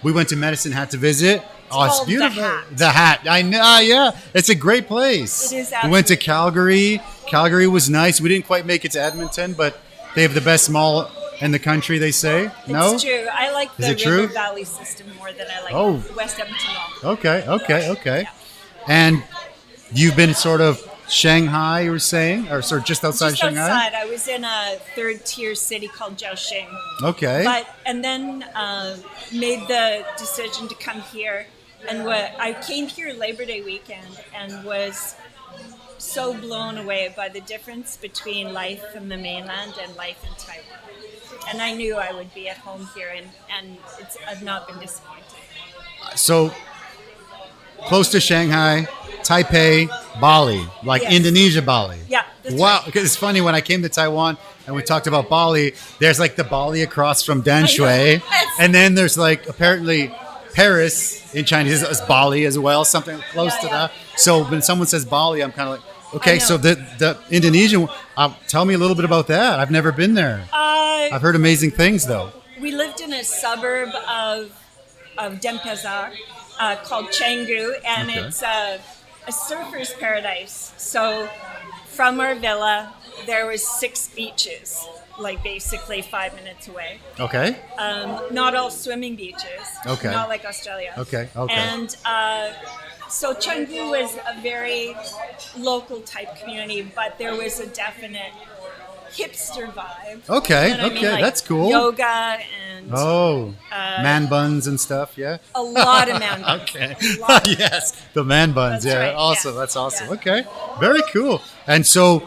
we went to Medicine Hat to visit. It's called beautiful. The Hat. The Hat. I know. Yeah, it's a great place. It is We went to Calgary. Calgary was nice. We didn't quite make it to Edmonton, but they have the best mall in the country, they say. No? It's true. I like the Is it River true? Valley system more than I like Oh. West Edmonton Mall. Okay. And you've been sort of Shanghai, you were saying, or sort of just outside Just Shanghai? outside. I was in a 3rd-tier city called Jiaoxing. Okay. And then made the decision to come here. And I came here Labor Day weekend and was so blown away by the difference between life in the mainland and life in Taiwan. and I knew I would be at home here, and I've not been disappointed. So close to Shanghai, Taipei, Bali, like Yes. Indonesia, Bali. Yeah, that's Wow, right. because it's funny when I came to Taiwan and we talked about Bali. There's like the Bali across from Danshui, Yes. and then there's like apparently Paris in Chinese is Bali as well, something close to that. So when someone says Bali, I'm kind of like, okay. So the Indonesian, tell me a little bit about that. I've never been there. I've heard amazing things though. We lived in a suburb of Denpasar called Canggu, and Okay. it's a surfer's paradise. So from our villa, there was 6 beaches, like basically 5 minutes away. Okay. Not all swimming beaches. Okay. Not like Australia. Okay, okay. And so Canggu was a very local type community, but there was a definite hipster vibe. Okay, You know what I mean? okay, Like that's cool. Yoga and Man buns and stuff, yeah. a lot of man buns. Okay. A lot. Yes, the man buns. That's Yeah, right, awesome. yeah, That's awesome. yeah. Okay, very cool. And so,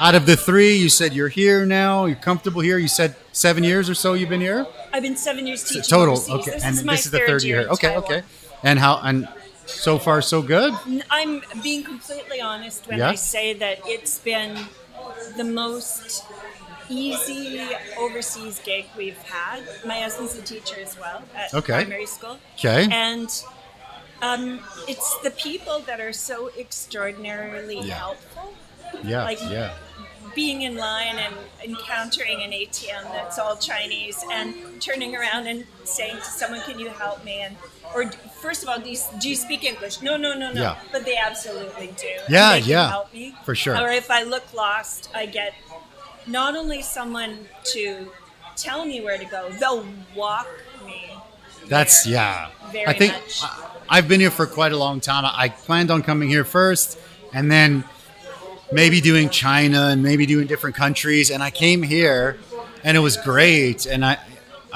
out of the 3, you said you're here now. You're comfortable here. You said 7 years or so you've been here. I've been 7 years teaching Total. overseas. Okay, This and is my this is the third third year. in Okay, Taiwan. okay. And so far so good. I'm being completely honest when Yeah. I say that it's been the most easy overseas gig we've had. My husband's a teacher as well at Okay. primary school. Okay. And it's the people that are so extraordinarily Yeah. helpful. Yeah, Like, yeah. being in line and encountering an ATM that's all Chinese and turning around and saying to someone, "Can you help me?" Or first of all, do you speak English? No. Yeah. But they absolutely do. Yeah, They can yeah, help me. for sure. Or if I look lost, I get not only someone to tell me where to go, they'll walk me. That's there yeah. very I think much. I've been here for quite a long time. I planned on coming here first, and then maybe doing China and maybe doing different countries. And I came here, and it was great. And I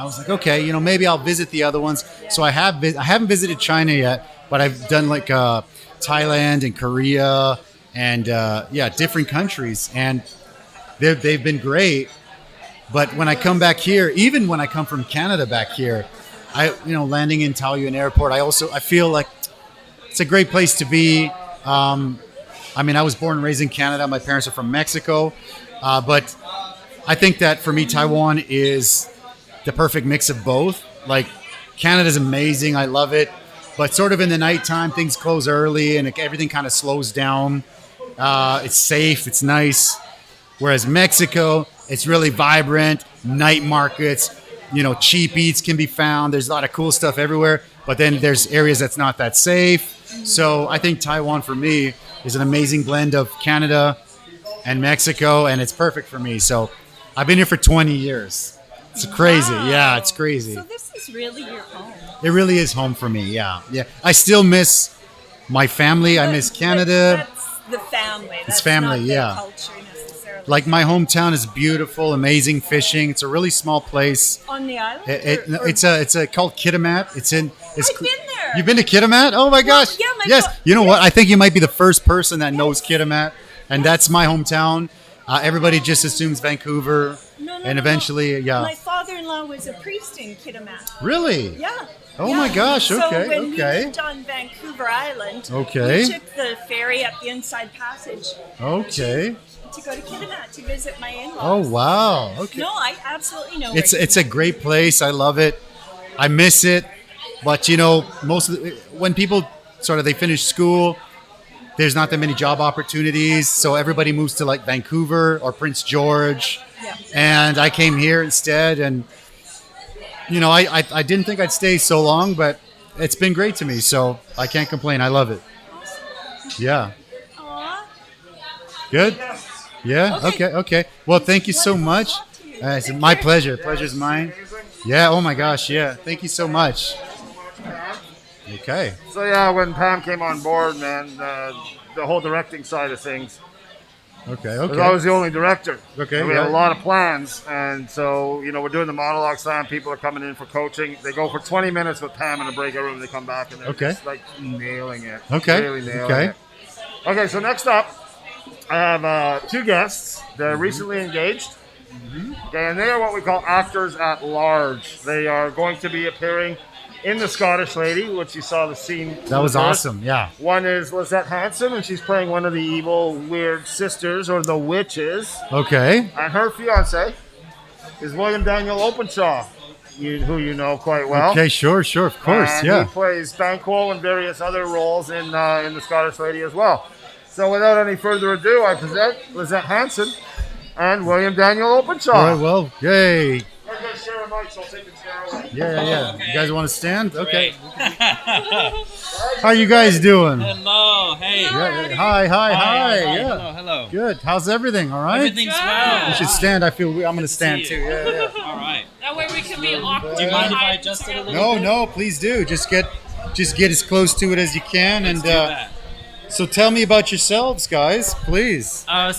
was like, okay, maybe I'll visit the other ones. So I haven't visited China yet, but I've done like Thailand and Korea and different countries, and they've been great. But when I come back here, even when I come from Canada back here, landing in Taoyuan Airport, I feel like it's a great place to be. I was born and raised in Canada. My parents are from Mexico, but I think that for me, Taiwan is the perfect mix of both. Like, Canada's amazing. I love it. But sort of in the nighttime, things close early and everything kind of slows down. It's safe. It's nice. Whereas Mexico, it's really vibrant. Night markets, cheap eats can be found. There's a lot of cool stuff everywhere. But then there's areas that's not that safe. So I think Taiwan, for me, is an amazing blend of Canada and Mexico, and it's perfect for me. So I've been here for 20 years. It's crazy. Wow. Yeah, it's crazy. So this is really your home. It really is home for me. Yeah, yeah. I still miss my family. I miss Canada. That's the family. That's family, not the yeah. culture necessarily. Like, my hometown is beautiful, amazing fishing. It's a really small place. On the island? It's called Kitimat. It's I've been there. You've been to Kitimat? Oh my gosh! yeah, my yes. fa- You know what? I think you might be the first person that knows Kitimat, and that's my hometown. Everybody just assumes Vancouver, and eventually, yeah. My father-in-law was a priest in Kitimat. Really? Yeah. Oh yeah. my gosh! So Okay, when we okay, lived on Vancouver Island, Okay. we took the ferry up the Inside Passage okay. to go to Kitimat to visit my in-laws. Oh wow! Okay. No, I absolutely know. It's a great place. I love it. I miss it. But most of when people they finish school, there's not that many job opportunities, so everybody moves to like Vancouver or Prince George. Yeah. And I came here instead, and I didn't think I'd stay so long, but it's been great to me, so I can't complain. I love it. Yeah. Aw. Good. Yeah. Okay. Well, thank you so much. It's my pleasure. Pleasure's mine. Yeah. Oh my gosh. Yeah. Thank you so much. Okay. So yeah, when Pam came on board, man, the whole directing side of things. Okay. Because I was the only director. Okay, And we had yeah. a lot of plans, and so we're doing the monologue slam. People are coming in for coaching. They go for 20 minutes with Pam in the breakout room. They come back and they're Okay. just like nailing it. Okay. Really nailing Okay. it. Okay. So next up, I have 2 guests. They're recently engaged. Okay, and they are what we call actors at large. They are going to be appearing in The Scottish Lady, which you saw the scene. That was awesome, yeah. One is Lizette Hanson, and she's playing one of the evil, weird sisters, or the witches. Okay. And her fiance is William Daniel Openshaw, who you know quite well. Okay, sure, of course, and yeah. he plays Banquo and various other roles in The Scottish Lady as well. So without any further ado, I present Lizette Hanson and William Daniel Openshaw. All right, well, yay. I'm going to share a mic, so I'll take the chair away. Yeah. You guys want to stand? Okay. How you guys doing? Hello, hey. Yeah. Hi. Yeah. Hello. Good. How's everything? All right. Everything's well. You should stand. I feel I'm going to stand too. Yeah. All right. That way we can be awkward. Do you mind if I adjust it a little bit? No, please do. Just get as close to it as you can. Let's do that. So tell me about yourselves, guys, please. Not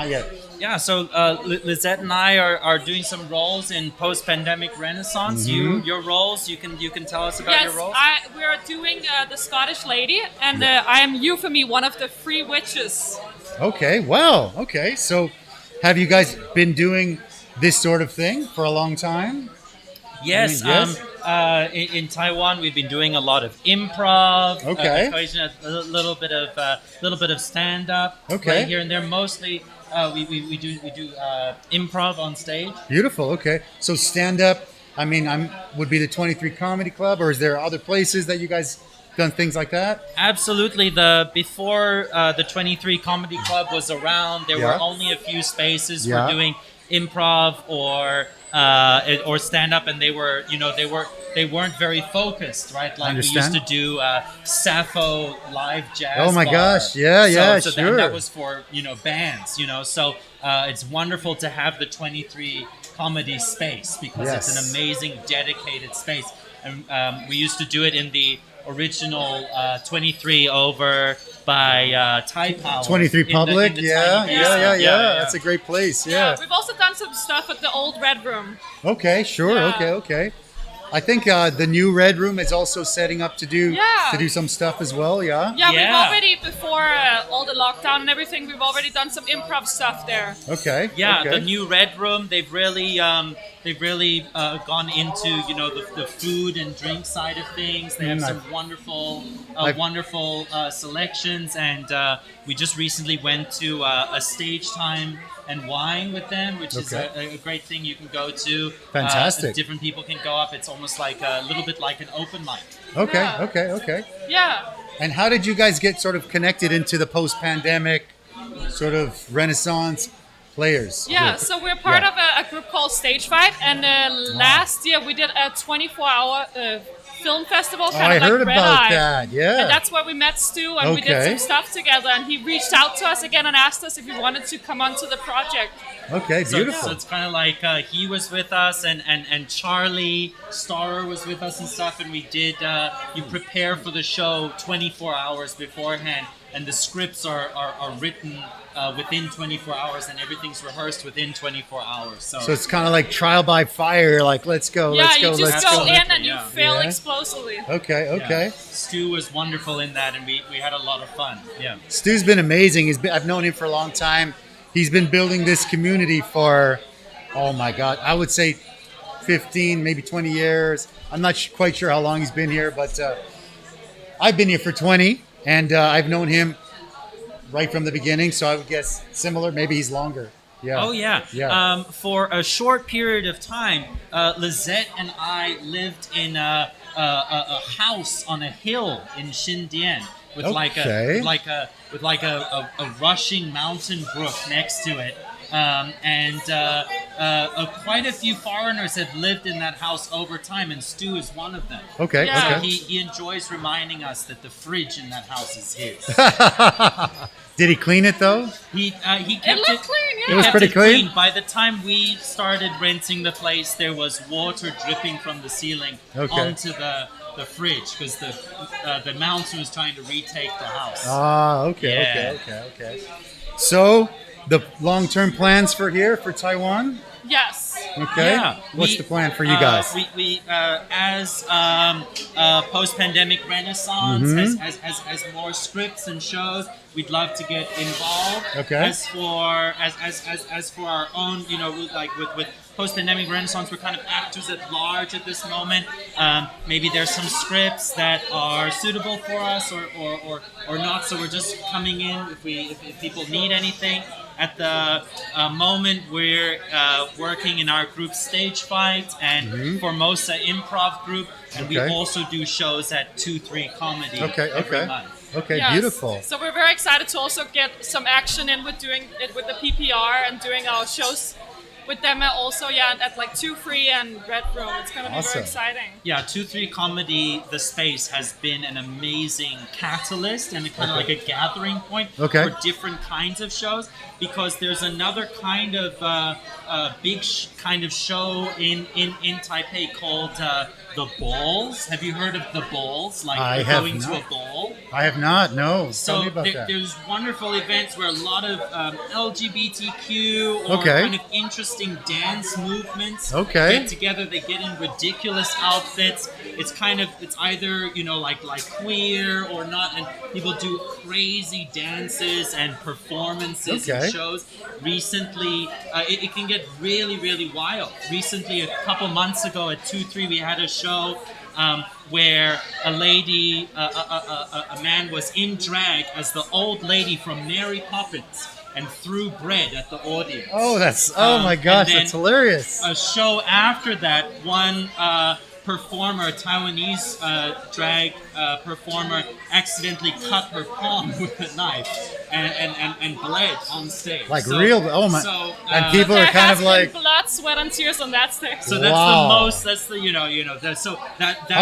yet. Yeah, so Lizette and I are doing some roles in post-pandemic Renaissance. Your roles, you can tell us about your roles. Yes, we are doing The Scottish Lady, and I am Euphemy, one of the 3 witches. Okay, well, okay. So have you guys been doing this sort of thing for a long time? Yes. In Taiwan, we've been doing a lot of improv. Okay. Occasionally a little bit of stand-up. Okay. Right here and there. Mostly, we do improv on stage. Beautiful. Okay. So stand-up. I mean, would be the 23 Comedy Club, or is there other places that you guys done things like that? Absolutely. Before the 23 Comedy Club was around, there were only a few spaces for doing improv or stand up, and they weren't very focused, right? Like we used to do Sappho live jazz. Oh my bar. gosh, yeah, so sure. that was for bands, so it's wonderful to have the 23 comedy space because it's an amazing dedicated space, and we used to do it in the original 23 over by Thai Power. 23 Public, in the yeah. That's a great place. Yeah. We've also done some stuff at the old Red Room. Okay, sure. Yeah. Okay. I think the new Red Room is also setting up to do some stuff as well. Yeah. Yeah, we've already, before all the lockdown and everything, we've already done some improv stuff there. Okay. Yeah, okay. the new Red Room, they've really gone into the food and drink side of things. They have some wonderful selections, and we just recently went to a stage time and wine with them, which is a great thing you can go to. Fantastic. Different people can go up. It's almost like a little bit like an open mic. Okay. Yeah. And how did you guys get sort of connected into the post-pandemic sort of Renaissance players? Yeah, so we're part of a group called Stage Fight, and last year we did a 24-hour film festival, kind of like heard Red about Eye. that, yeah. And that's where we met Stu, and we did some stuff together, and he reached out to us again and asked us if we wanted to come onto the project. Okay, beautiful. So it's kind of like he was with us, and Charlie Starrer was with us and stuff, and we did, you prepare for the show 24 hours beforehand, and the scripts are written within 24 hours, and everything's rehearsed within 24 hours. So it's kind of like trial by fire, like let's go. You just go in and you fail explosively. Okay. Stu was wonderful in that, and we had a lot of fun. Yeah. Stu's been amazing. I've known him for a long time. He's been building this community for, oh my God, I would say 15, maybe 20 years. I'm not quite sure how long he's been here, but I've been here for 20, and I've known him right from the beginning, so I would guess similar. Maybe he's longer. Yeah. Oh, yeah. For a short period of time, Lizette and I lived in a house on a hill in Xindian with like a rushing mountain brook next to it. Quite a few foreigners have lived in that house over time, and Stu is one of them. Okay. So he enjoys reminding us that the fridge in that house is his. Did he clean it though? He kept it clean. Yeah. It was pretty clean. By the time we started renting the place, there was water dripping from the ceiling onto the fridge because the mountain was trying to retake the house. Okay. So, the long-term plans for Taiwan? Yes. Okay. Yeah. What's the plan for you guys? We as post-pandemic Renaissance has more scripts and shows, we'd love to get involved. Okay. As for our own, like with post-pandemic Renaissance, we're kind of actors at large at this moment. Maybe there's some scripts that are suitable for us or not. So we're just coming in if people need anything. At the moment, we're working in our group Stage Fight and Formosa Improv Group, and we also do shows at 2-3 Comedy every month. Okay, Yes. beautiful. So we're very excited to also get some action in with doing it with the PPR and doing our shows with them also, at like 2-3 and Red Room. It's going to be very exciting. Yeah, 2-3 Comedy, the space has been an amazing catalyst and kind of like a gathering point for different kinds of shows, because there's another kind of big kind of show in Taipei called the Balls. Have you heard of the Balls? Like going to a ball? I have not, no. So Tell me about that. there's wonderful events where a lot of LGBTQ or kind of interesting dance movements get together. They get in ridiculous outfits. It's either like queer or not, and people do crazy dances and performances and shows. Recently, it can get really, really wild. Recently, a couple months ago at 2-3, we had a show where a lady, a man was in drag as the old lady from Mary Poppins and threw bread at the audience. Oh my gosh, that's hilarious. A show after that, one performer, a Taiwanese drag performer, accidentally cut her palm with a knife and bled on stage. And people are kind of like blood, sweat, and tears on that stage. So that's how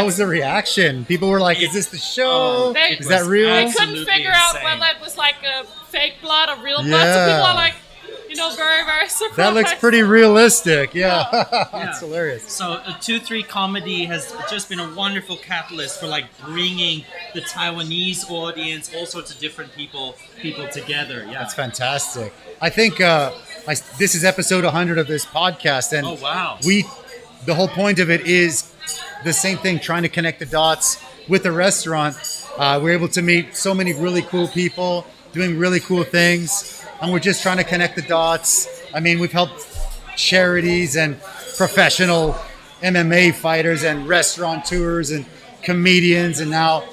was the reaction? People were like, "Is this the show? Is that real?" They couldn't figure out whether it was like a fake blood or real blood. So people are like, very, very surprised. That looks pretty realistic. That's hilarious. So 2-3 Comedy has just been a wonderful catalyst for bringing the Taiwanese audience, all sorts of different people together. Yeah, that's fantastic. I think this is episode 100 of this podcast, and the whole point of it is the same thing, trying to connect the dots with the restaurant. We're able to meet so many really cool people doing really cool things. And we're just trying to connect the dots. I mean, we've helped charities and professional MMA fighters and restaurateurs and comedians and now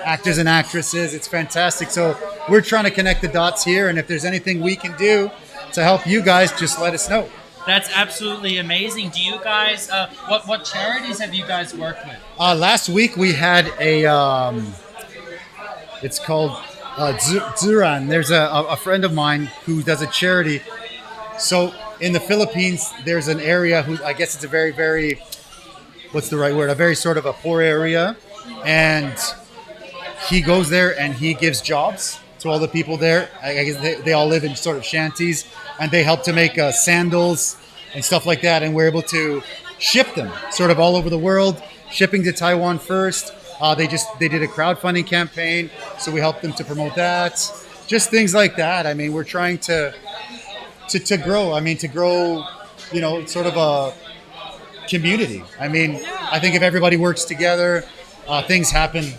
actors and actresses. It's fantastic. So we're trying to connect the dots here. And if there's anything we can do to help you guys, just let us know. That's absolutely amazing. Do you guys, what charities have you guys worked with? Last week we had it's called Zuran. There's a friend of mine who does a charity. So in the Philippines, there's an area who I guess it's a very, very, what's the right word? A very sort of a poor area. And he goes there and he gives jobs to all the people there. I guess they all live in sort of shanties, and they help to make sandals and stuff like that. And we're able to ship them sort of all over the world, shipping to Taiwan first. They did a crowdfunding campaign, so we helped them to promote that. Just things like that. I mean, we're trying to grow. I mean, to grow, sort of a community. I mean, I think if everybody works together, things happen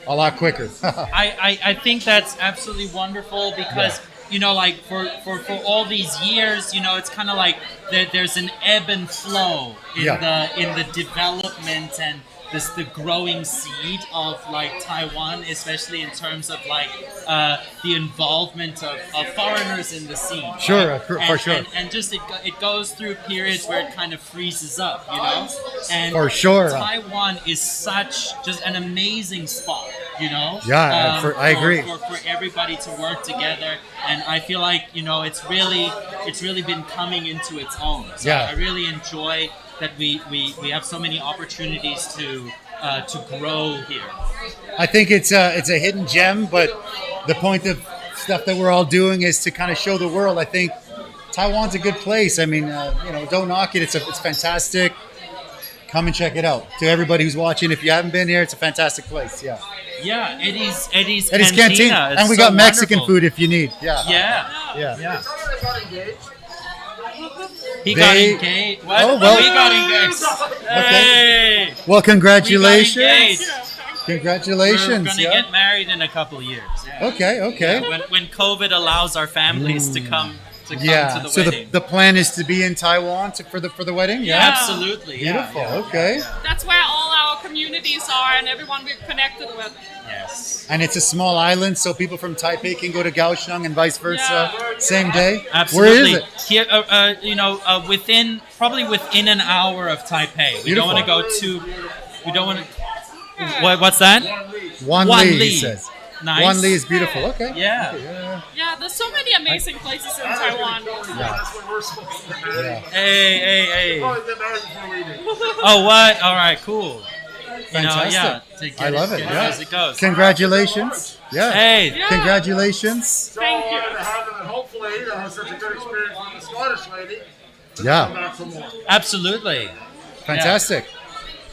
a lot quicker. I think that's absolutely wonderful because for all these years, it's kind of like there's an ebb and flow in the development and the growing seed of Taiwan, especially in terms of the involvement of foreigners in the scene. Sure, for sure. And just it goes through periods where it kind of freezes up, And for sure, Taiwan is just an amazing spot, Yeah, I agree. For everybody to work together, and I feel like it's really been coming into its own. So I really enjoy that we have so many opportunities to grow here. I think it's a hidden gem, but the point of stuff that we're all doing is to kind of show the world. I think Taiwan's a good place. I mean, don't knock it. It's fantastic. Come and check it out. To everybody who's watching, if you haven't been here, it's a fantastic place. Yeah. Yeah, Eddy's Cantina. And we got Mexican food if you need. Yeah. Yeah. He got engaged. What? Oh, well. We got engaged. Okay. Hey. Well, congratulations. We got engaged. Congratulations. We're going to yeah. get married in a couple of years. Yeah. Okay. Yeah, when COVID allows our families to come to the so wedding. the plan is to be in Taiwan for the wedding. Yeah, Absolutely. Beautiful. Yeah. Okay. That's where all our communities are and everyone we're connected with. Yes. And it's a small island, so people from Taipei can go to Kaohsiung and vice versa, same day. Absolutely. Where is it? Here, probably within an hour of Taipei. We don't want to go too. We don't want to. What's that? Wanli, he says. Nice. Wanli is beautiful. Okay. Yeah. Yeah, there's so many amazing places in Taiwan. Hey. Oh, what? All right, cool. Fantastic. I love it. Yeah. As it goes. Congratulations. Yeah. Hey. Yeah. Congratulations. Thank you. And hopefully they'll have such a good experience with the Scottish lady. Yeah. Come back for more. Absolutely. Fantastic.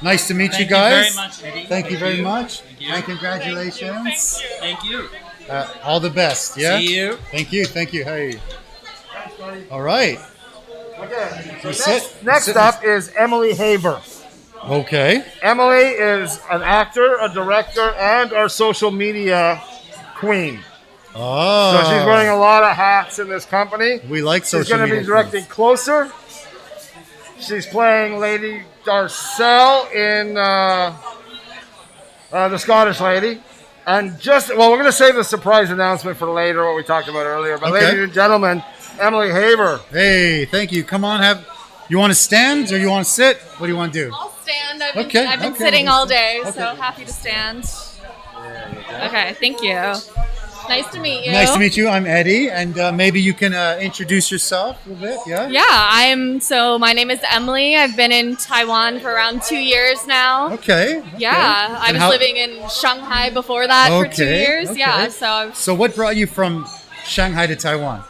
Nice to meet Thank you guys. very much, Eddie. Thank you very much. Thank you. And congratulations. Thank you. All the best. Yeah. See you. Thank you. Hey. All right. Okay. So next up is Emily Haver. Okay. Emily is an actor, a director, and our social media queen. Oh. So she's wearing a lot of hats in this company. We like social She's going to media be directing Closer. She's playing Lady Darcel in The Scottish Lady. And we're going to save the surprise announcement for later, what we talked about earlier. But Okay. ladies and gentlemen, Emily Haver. Hey, thank you. Come on, you want to stand or you want to sit? What do you want to do? I'll stand. I've been Okay, sitting all day, okay. so happy to stand. Okay, thank you. Nice to meet you. Nice to meet you. I'm Eddie, and maybe you can introduce yourself a little bit. Yeah. Yeah, my name is Emily. I've been in Taiwan for around 2 years now. Okay. Yeah, I was living in Shanghai before that for 2 years. Okay. Yeah, So what brought you from Shanghai to Taiwan?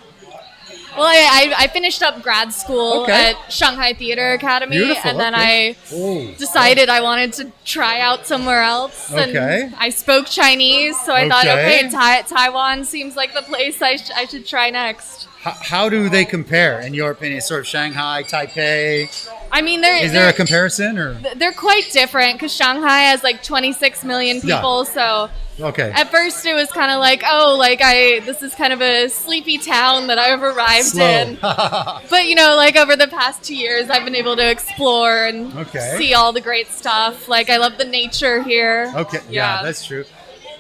Well, I finished up grad school Okay. at Shanghai Theater Academy, Beautiful, and then okay. I decided I wanted to try out somewhere else. Okay. And I spoke Chinese, so I thought, Okay. okay, Taiwan seems like the place I should try next. How do they compare, in your opinion? Sort of Shanghai, Taipei. I mean, Is there a comparison, or? they're quite different because Shanghai has like 26 million people, so. Okay. At first, it was kind of like, this is kind of a sleepy town that I've arrived Slow. in. But, over the past 2 years, I've been able to explore and see all the great stuff. Like, I love the nature here. Okay. Yeah, that's true.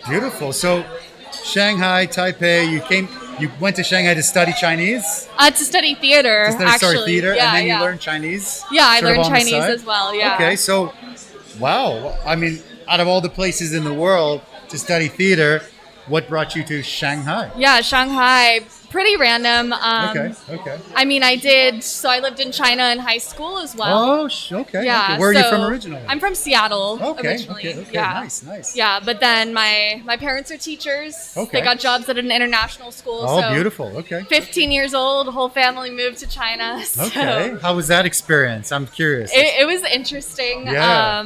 Beautiful. So, Shanghai, Taipei, you went to Shanghai to study Chinese? To study theater, actually. Theater, yeah, and then yeah. you learned Chinese? Yeah, I sort of learned on the Chinese side? as well, yeah. Okay, so, wow. I mean, out of all the places in the world to study theater, what brought you to Shanghai? Yeah, Shanghai, pretty random. Okay. I mean, I lived in China in high school as well. Oh, okay. Yeah. Okay. Where are you from originally? I'm from Seattle Okay. originally. Yeah. Nice. Yeah, but then my parents are teachers. Okay. They got jobs at an international school. Oh, so beautiful. Okay. 15 years old, the whole family moved to China. So Okay. How was that experience? I'm curious. it was interesting. Yeah.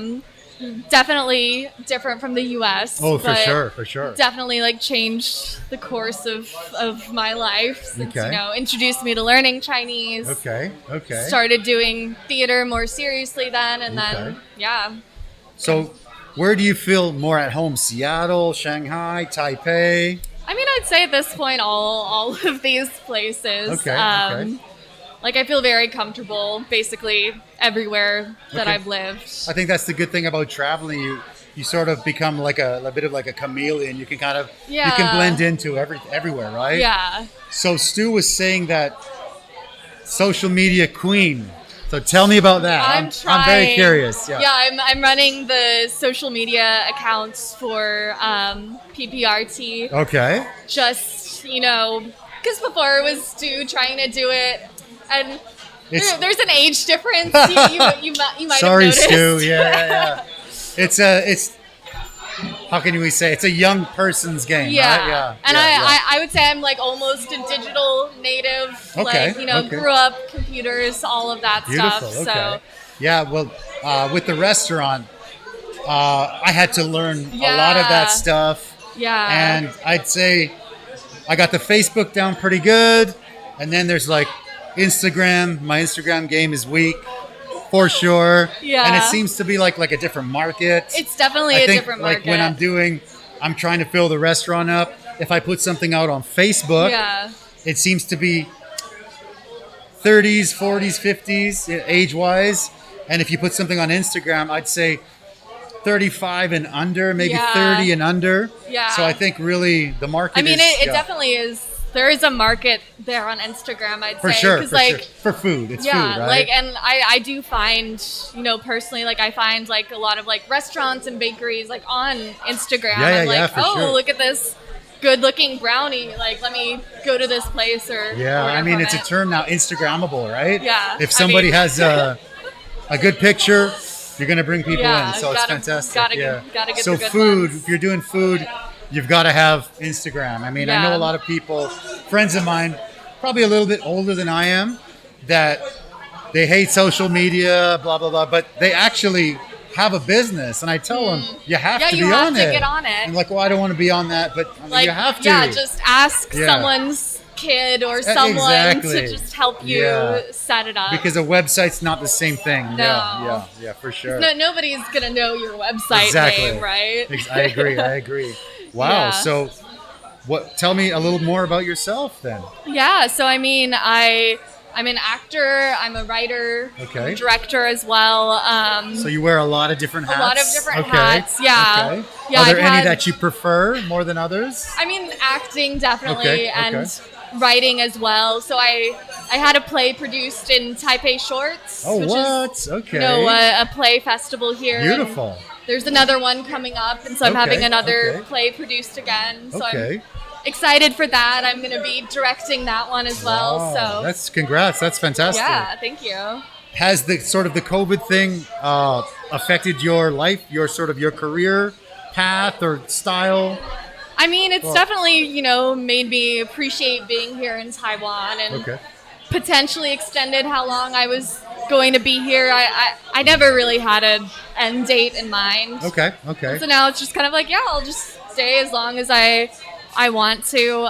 Definitely different from the U.S. Oh, for but sure. Definitely changed the course of my life. Since, Okay. introduced me to learning Chinese. Okay. Started doing theater more seriously then, and Okay. then yeah. So, where do you feel more at home? Seattle, Shanghai, Taipei? I mean, I'd say at this point, all of these places. Okay. I feel very comfortable basically everywhere that Okay. I've lived. I think that's the good thing about traveling. You sort of become like a bit of like a chameleon. You can kind of you Yeah. can blend into everywhere, right? Yeah. So Stu was saying that social media queen. So tell me about that. I'm very trying. curious. Yeah. I'm running the social media accounts for PPRT. Okay. Just because before it was Stu trying to do it, and there's an age difference. You might Sorry, have noticed. Stu. Yeah. It's how can we say it's a young person's game, right? Yeah. And yeah. I would say I'm almost a digital native. Okay, okay. Grew up computers, all of that Beautiful. stuff. Okay. So Yeah. Well, with the restaurant, I had to learn a lot of that stuff. Yeah. And I'd say I got the Facebook down pretty good, and then there's Instagram. My Instagram game is weak, for sure. Yeah. And it seems to be like a different market. It's definitely I a think, different like market. when I'm trying to fill the restaurant up. If I put something out on Facebook, it seems to be 30s, 40s, 50s age-wise. And if you put something on Instagram, I'd say 35 and under, maybe 30 and under. Yeah. So I think really the market I mean, is... it definitely is. There is a market there on Instagram, I'd For say. sure, 'Cause, for like, sure. For food, it's food, right? like, and I do find, you know, personally, like, I find, like, a lot of, like, restaurants and bakeries, like, on Instagram. I'm like, for oh, sure. look at this good-looking brownie. Like, let me go to this place or Yeah, order I mean, from it's a it. term now, Instagrammable, right? Yeah, If I somebody mean- has a good picture, you're going to bring people in. So it's gotta- fantastic. gotta yeah. get So the good food, ones. if you're doing food, you've got to have Instagram. I mean, I know Yeah. a lot of people, friends of mine, probably a little bit older than I am, that they hate social media, blah, blah, blah, but they actually have a business. And I tell them, you have to be you have on to it. get on it. I'm like, well, I don't want to be on that, but Like, you have to. yeah, just ask Yeah. someone's kid or someone Exactly. to just help you Yeah. set it up. Because a website's not the same thing. No. Yeah, for sure. No, nobody's gonna know your website Exactly. name, right? I agree. Wow. Yeah. So, tell me a little more about yourself then. Yeah. So I mean, I'm an actor. I'm a writer, Okay. director as well. So you wear a lot of different hats. A lot of different hats, yeah. Okay. Yeah, Are there I've any had- that you prefer more than others? I mean, acting definitely, Okay, and okay. writing as well. So I had a play produced in Taipei Shorts. Oh, which what? Is, Okay. You know, a play festival here. and Beautiful. There's another one coming up, and so I'm Okay, having another okay. play produced again. So Okay. I'm excited for that. I'm going to be directing that one as well. Wow, So congrats. That's fantastic. yeah, thank you. Has the sort of the COVID thing affected your life, your career path or style? I mean, it's Well- definitely, you know, made me appreciate being here in Taiwan and Okay. potentially extended how long I was going to be here. I never really had an end date in mind. Okay. So now it's just kind of like, yeah, I'll just stay as long as I want to.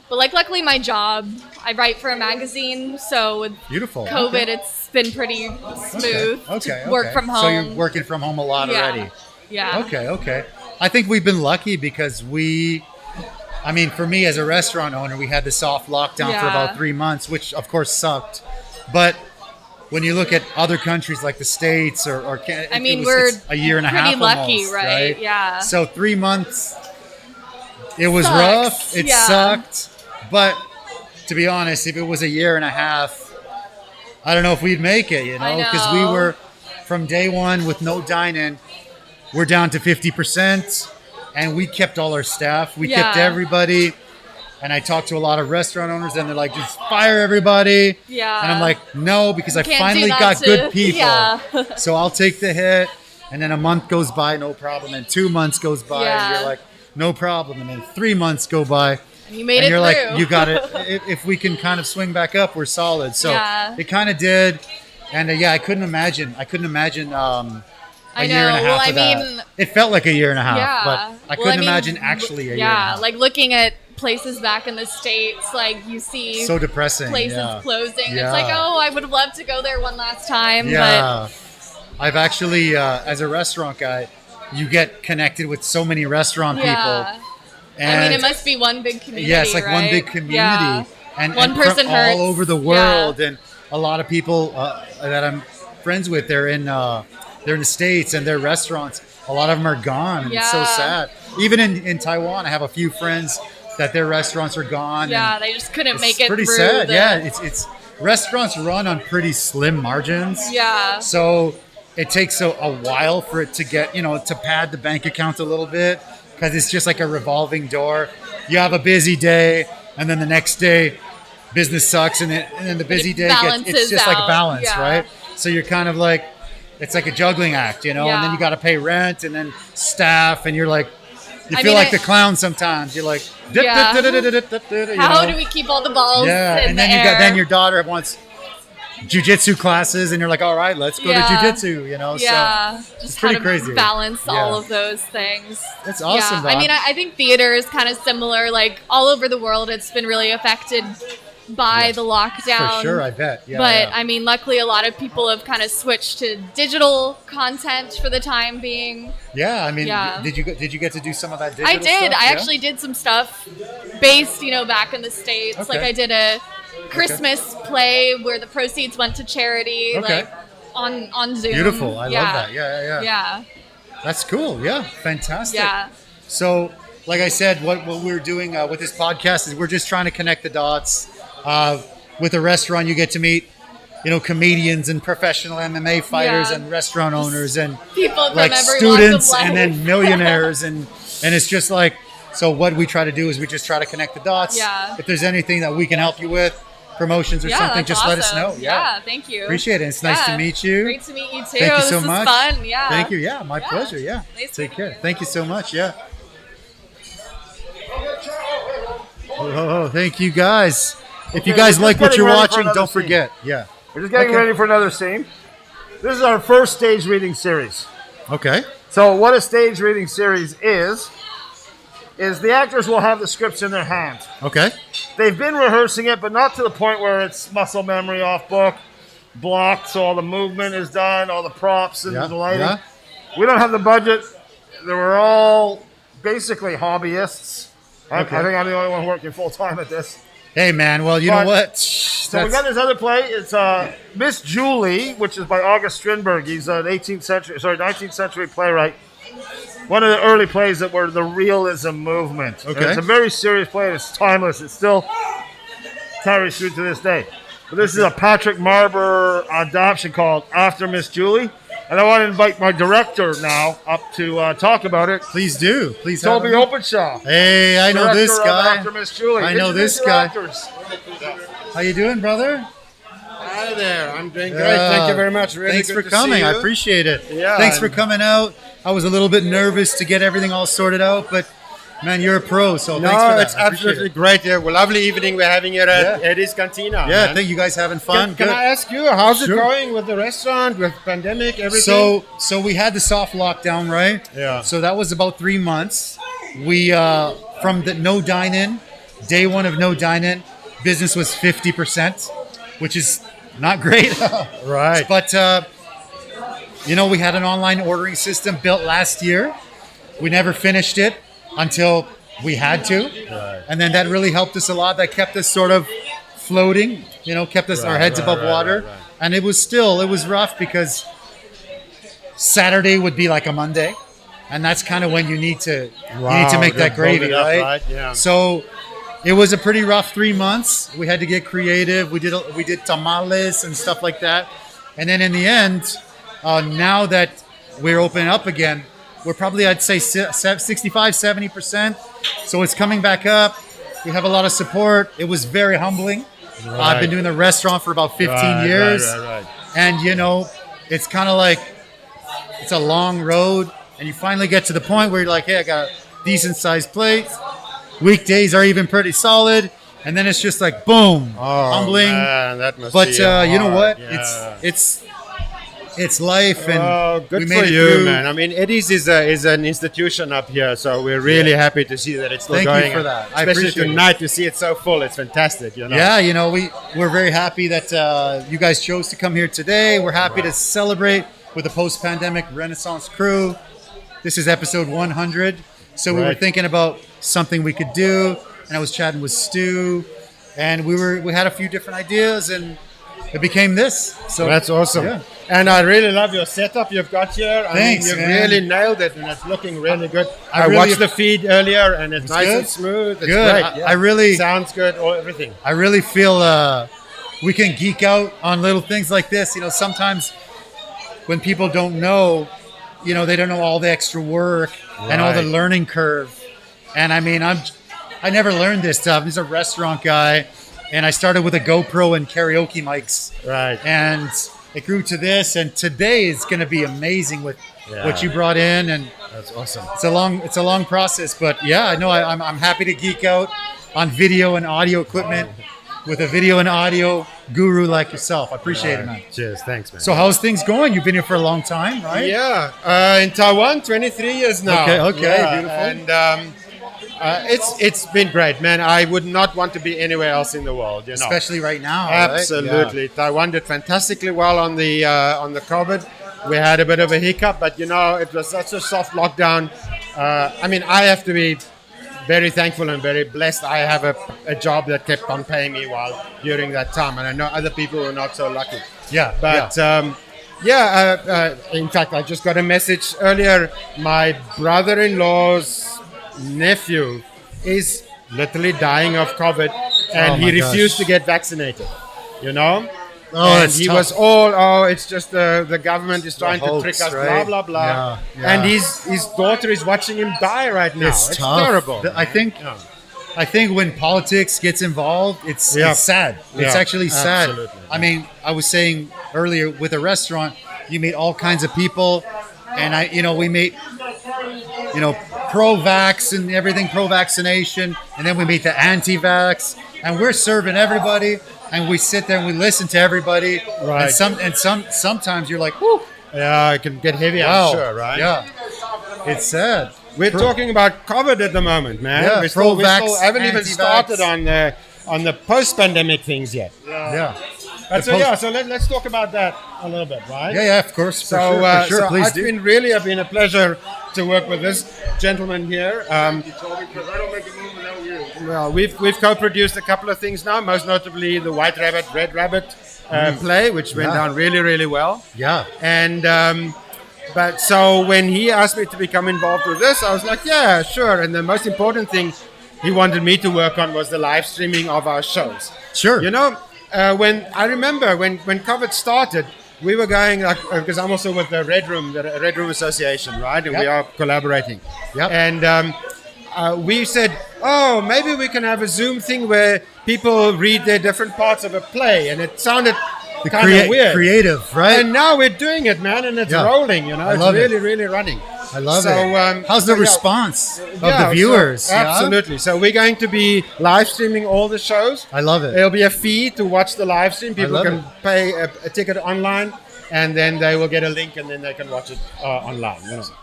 But like, luckily my job, I write for a magazine, so with Beautiful. COVID, Okay. it's been pretty smooth Okay. to work from home. So you're working from home a lot Yeah. already. Yeah. Okay. I think we've been lucky because for me as a restaurant owner, we had the soft lockdown for Yeah. about 3 months, which of course sucked. But when you look at other countries like the States or Canada, I mean, it's a year and a pretty half lucky, almost, right? Yeah. So 3 months, it was Sucks. rough. It Yeah. sucked. But to be honest, if it was a year and a half, I don't know if we'd make it, you know, because we know. were from day one with no dine-in. We're down to 50%, and we kept all our staff. We kept Yeah. everybody. And I talked to a lot of restaurant owners, and they're like, just fire everybody. Yeah. And I'm like, no, because I Can't do finally that got to- good people. Yeah. So I'll take the hit. And then a month goes by, no problem. And 2 months goes by, and Yeah. you're like, no problem. And then 3 months go by. You made and it you're through. like, you got it. If we can kind of swing back up, we're solid. So Yeah. it kind of did. And I couldn't imagine a I year and a know. half Well, of I that. mean- It felt like a year and a half, Yeah. but I Well, couldn't I mean, imagine actually a year and a Yeah, half. like looking at places back in the States, like you see So depressing, places yeah. closing. Yeah. It's like, oh, I would have loved to go there one last time. Yeah. I've actually, as a restaurant guy, you get connected with so many restaurant But yeah. people. I mean, it must be one big community. Yeah, it's like one right? big community. Yeah. And One and person from hurts. all over the world. And a lot of people that I'm friends with, they're in the States, and their restaurants, a lot of them are gone. And it's so Yeah. sad. Even in Taiwan, I have a few friends that their restaurants are gone. Yeah, and they just couldn't it's make it pretty through. sad. the- Yeah, it's restaurants run on pretty slim margins. Yeah. So it takes a while for it to get, to pad the bank account a little bit, because it's just like a revolving door. You have a busy day, and then the next day, business sucks, and then the busy day it's balances just like a out. balance, Yeah. right? So you're kind of like, it's like a juggling act, and Yeah. then you got to pay rent and then staff, and you're like, you I feel mean, like I- the clown sometimes. You're like, Yeah. you How know? do we keep all the balls Yeah, in and the then air? then your daughter wants jujitsu classes, and you're like, all right, let's go Yeah. to jujitsu, Yeah, so just it's pretty how to crazy. balance all Yeah. of those things. That's awesome, Yeah. I Doc. mean, I think theater is kind of similar. Like all over the world, it's been really affected by the lockdown. For sure, I bet. Yeah, but yeah. I mean, luckily, a lot of people have kind of switched to digital content for the time being. Yeah, I mean, Yeah. did you get to do some of that digital I did. stuff? I Yeah? actually did some stuff based, back in the States. Okay. Like I did a Christmas play where the proceeds went to charity, Okay. like on Zoom. Beautiful. I Yeah. love that. Yeah. Yeah. That's cool. Yeah, fantastic. Yeah. So, like I said, what we're doing with this podcast is we're just trying to connect the dots. With a restaurant, you get to meet, comedians and professional MMA fighters Yeah. and restaurant owners and People from like every students walk of and life. then millionaires and it's just like, so what we try to do is we just try to connect the dots. Yeah. If there's anything that we can help you with, promotions or Yeah, something, that's just let us know. awesome. Yeah, thank you. Appreciate it. It's nice to Yeah. meet you. Great to meet you too. Thank you This so was much. fun. Yeah. Thank you. Yeah, my pleasure. Yeah. Nice Take care. Thank you so much. Yeah. Oh, thank you guys. If you Okay, guys we're like just what getting you're ready for watching, another don't scene. forget. Yeah. We're just getting Okay. ready for another scene. This is our first stage reading series. Okay. So what a stage reading series is the actors will have the scripts in their hand. Okay. They've been rehearsing it, but not to the point where it's muscle memory off book, blocked, so all the movement is done, all the props and Yeah, the lighting. yeah. We don't have the budget. They were all basically hobbyists. I Okay. think I'm the only one working full time at this. Hey, man. Well, you know But- what? So we got this other play. It's Miss Julie, which is by August Strindberg. He's an 19th century playwright. One of the early plays that were the realism movement. And Okay. it's a very serious play. And it's timeless. It still carries through to this day. But this is a Patrick Marber adaptation called After Miss Julie. And I want to invite my director now up to talk about it. Please do. Please have Toby him. Openshaw. Hey, I know Director this of guy. After Miss Julie. I know Introduce this your guy. actors. How you doing, brother? Hi there. I'm doing great. Thank you very much. Really Thanks good for to coming. see I you. appreciate it. Yeah. Thanks for coming out. I was a little bit nervous to get everything all sorted out, but man, you're a pro, so No, thanks for that. it's I appreciate absolutely it. great. Yeah, well, lovely evening we're having here at Eddy's Cantina. Yeah, man. thank you guys having fun. Can Good. I ask you, how's Sure. it going with the restaurant, with pandemic, everything? So we had the soft lockdown, right? Yeah. So that was about 3 months. We from the no dine-in, day one of no dine-in, business was 50%, which is not great. Right. But we had an online ordering system built last year. We never finished it until we had to, Right. and then that really helped us a lot. That kept us sort of floating, kept us our Right, heads right, above right, water. right, right. And it was rough because Saturday would be like a Monday, and that's kind of when you need to Wow, make that just build gravy, it up, right? right? Yeah. So it was a pretty rough 3 months. We had to get creative. We did tamales and stuff like that, and then in the end, now that we're opening up again, we're probably, I'd say 65, 70%. So it's coming back up. We have a lot of support. It was very humbling. Right. I've been doing the restaurant for about 15 Right, years. right. And, it's kind of like it's a long road. And you finally get to the point where you're like, hey, I got a decent sized plate. Weekdays are even pretty solid. And then it's just like, boom, humbling. Man, that must But be you know hard. what? Yeah. It's life, and Oh, good we for made it you, through. man. I mean, Eddy's is an institution up here, so we're really happy to see that it's still Thank you going. for that. I Especially appreciate it. tonight to see it so full. It's fantastic. Yeah, we're very happy that you guys chose to come here today. We're happy to celebrate with the post-pandemic Renaissance crew. This is episode 100. So we were Right. thinking about something we could do, and I was chatting with Stu, and we had a few different ideas, and it became this. So that's awesome. Yeah. And I really love your setup you've got here. Thanks, you've man. really nailed it, and it's looking really good. I I really- watched the feed earlier, and it's nice good? and smooth. It's Good. great. I really sounds good. Everything. I really feel we can geek out on little things like this. Sometimes when people don't know, they don't know all the extra work and all the Right. learning curve. And I mean, I never learned this stuff. I'm just a restaurant guy, and I started with a GoPro and karaoke mics. Right. And it grew to this, and today is going to be amazing with Yeah. what you brought in, and That's awesome. it's a long process. But yeah, I know I'm happy to geek out on video and audio equipment with a video and audio guru like yourself. I appreciate it, man. Cheers. Thanks, man. So how's things going? You've been here for a long time, right? Yeah, in Taiwan, 23 years now. Okay, Yeah, beautiful. And It's been great, man. I would not want to be anywhere else in the world, you know. Especially right now. Right? Absolutely. Yeah. Taiwan did fantastically well on the COVID. We had a bit of a hiccup, but you know, it was such a soft lockdown. I mean, I have to be very thankful and very blessed. I have a job that kept on paying me during that time, and I know other people were not so lucky. Yeah. But in fact, I just got a message earlier. My brother-in-law's nephew is literally dying of COVID, and he refused to get vaccinated. You know. Oh, and he tough. was all, it's just the government is trying to trick us, right? blah, blah, blah. Yeah, yeah. And his daughter is watching him die right now. It's tough. terrible. I think when politics gets involved, it's sad. It's actually sad. Absolutely. I mean, I was saying earlier with a restaurant, you meet all kinds of people, and we meet, pro-vax and everything, pro-vaccination, and then we meet the anti-vax, and we're serving everybody. And we sit there and we listen to everybody. Right. And sometimes you're like, whoo. Yeah, it can get heavy, Wow. I'm sure, right? Yeah. It's sad. We're talking about COVID at the moment, man. Yeah, we still pro-vax, haven't even anti-vax. started on the post-pandemic things yet. Yeah. But so let's talk about that a little bit, right? Yeah, of course. For sure. So Please it's do. been a pleasure to work with this gentleman here. Well, we've co-produced a couple of things now, most notably the White Rabbit, Red Rabbit play, which went down really, really well. Yeah. And but so when he asked me to become involved with this, I was like, yeah, sure. And the most important thing he wanted me to work on was the live streaming of our shows. Sure. You know, when COVID started, we were going, because I'm also with the Red Room Association, right? And we are collaborating. Yep. And we said, maybe we can have a Zoom thing where people read their different parts of a play. And it sounded kind of weird. Creative, right? And now we're doing it, man, and it's rolling, you know. It's really, really running. I love it. How's the response of the viewers? Absolutely. So we're going to be live streaming all the shows. I love it. There'll be a fee to watch the live stream. People can pay a ticket online, and then they will get a link, and then they can watch it online.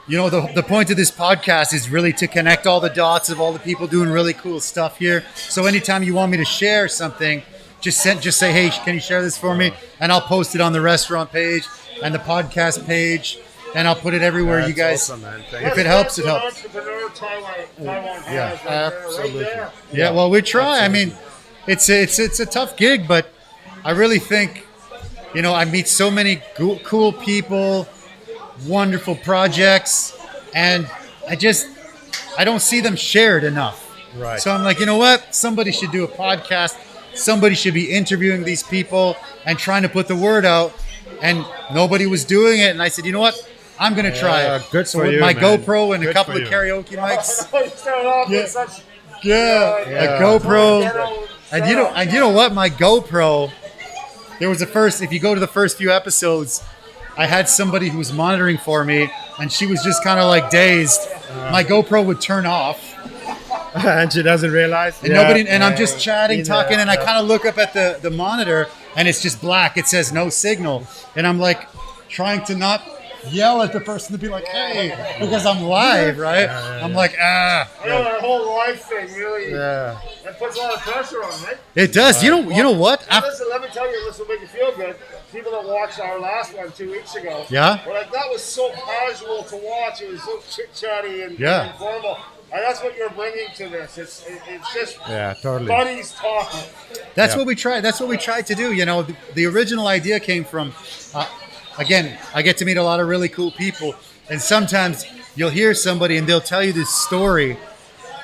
The point of this podcast is really to connect all the dots of all the people doing really cool stuff here. So anytime you want me to share something, just say, hey, can you share this for me? And I'll post it on the restaurant page and the podcast page. And I'll put it everywhere, you guys. Awesome, man. If it helps, it helps. Yeah, absolutely. Yeah, well, we try. I mean, it's a tough gig, but I really think, I meet so many cool people, wonderful projects, and I don't see them shared enough. Right. So I'm like, you know what? Somebody should do a podcast. Somebody should be interviewing these people and trying to put the word out. And nobody was doing it. And I said, you know what? I'm going to try it. Good so for with you, my man. GoPro and Good a couple for of you. karaoke mics. Yeah. A GoPro. And you know what? My GoPro, there was if you go to the first few episodes, I had somebody who was monitoring for me, and she was just kind of like dazed. My GoPro would turn off. And she doesn't realize. And I'm just chatting, talking, and I kind of look up at the monitor, and it's just black. It says no signal. And I'm like trying to not yell at the person to be like, hey, because I'm live, right? I'm like, that whole live thing really that puts a lot of pressure on, right? It does. You know what? Listen, let me tell you, this will make you feel good. People that watched our last one 2 weeks ago, Yeah? were like, that was so casual to watch. It was so chit-chatty and Yeah. informal. And that's what you're bringing to this. It's just totally. buddies talking. That's what we tried. That's what we tried to do. The original idea came from, again, I get to meet a lot of really cool people, and sometimes you'll hear somebody and they'll tell you this story,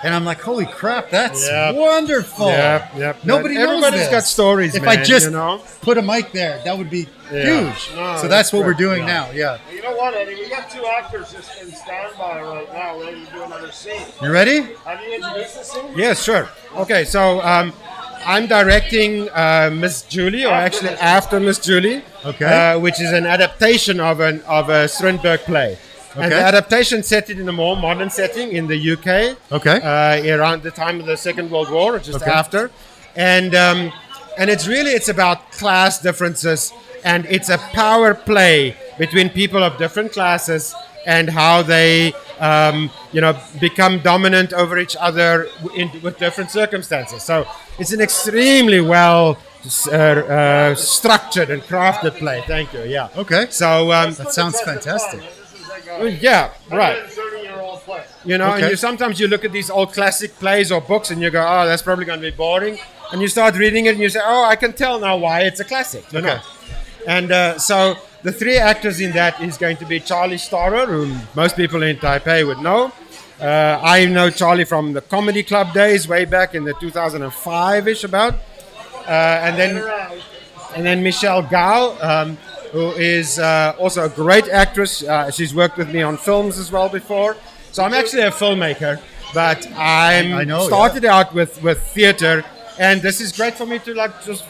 and I'm like, holy crap, that's wonderful. Yep. Nobody knows Everybody's this. got stories, If man, I just you know? put a mic there, that would be huge. No, So that's what great. we're doing now. Yeah. You know what, Eddie? We got 2 actors just in standby right now, ready to do another scene. You ready? Have you introduced the scene? Yes, sure. Okay, so I'm directing Miss Julie, or actually After Miss Julie, which is an adaptation of a Strindberg play. And the adaptation set it in a more modern setting in the UK. Around the time of the Second World War, or just after. And it's about class differences, and it's a power play between people of different classes and how they become dominant over each other with different circumstances. So it's an extremely well structured and crafted play. Thank you. Yeah. Okay. So that sounds fantastic. Yeah. Right. Okay. And sometimes you look at these old classic plays or books and you go, oh, that's probably going to be boring. And you start reading it and you say, oh, I can tell now why it's a classic. Okay. And so the three actors in that is going to be Charlie Starrer, who most people in Taipei would know. I know Charlie from the comedy club days, way back in the 2005-ish about. And then Michelle Gao, who is also a great actress. She's worked with me on films as well before. So I'm actually a filmmaker, but I started out with theater, and this is great for me to like just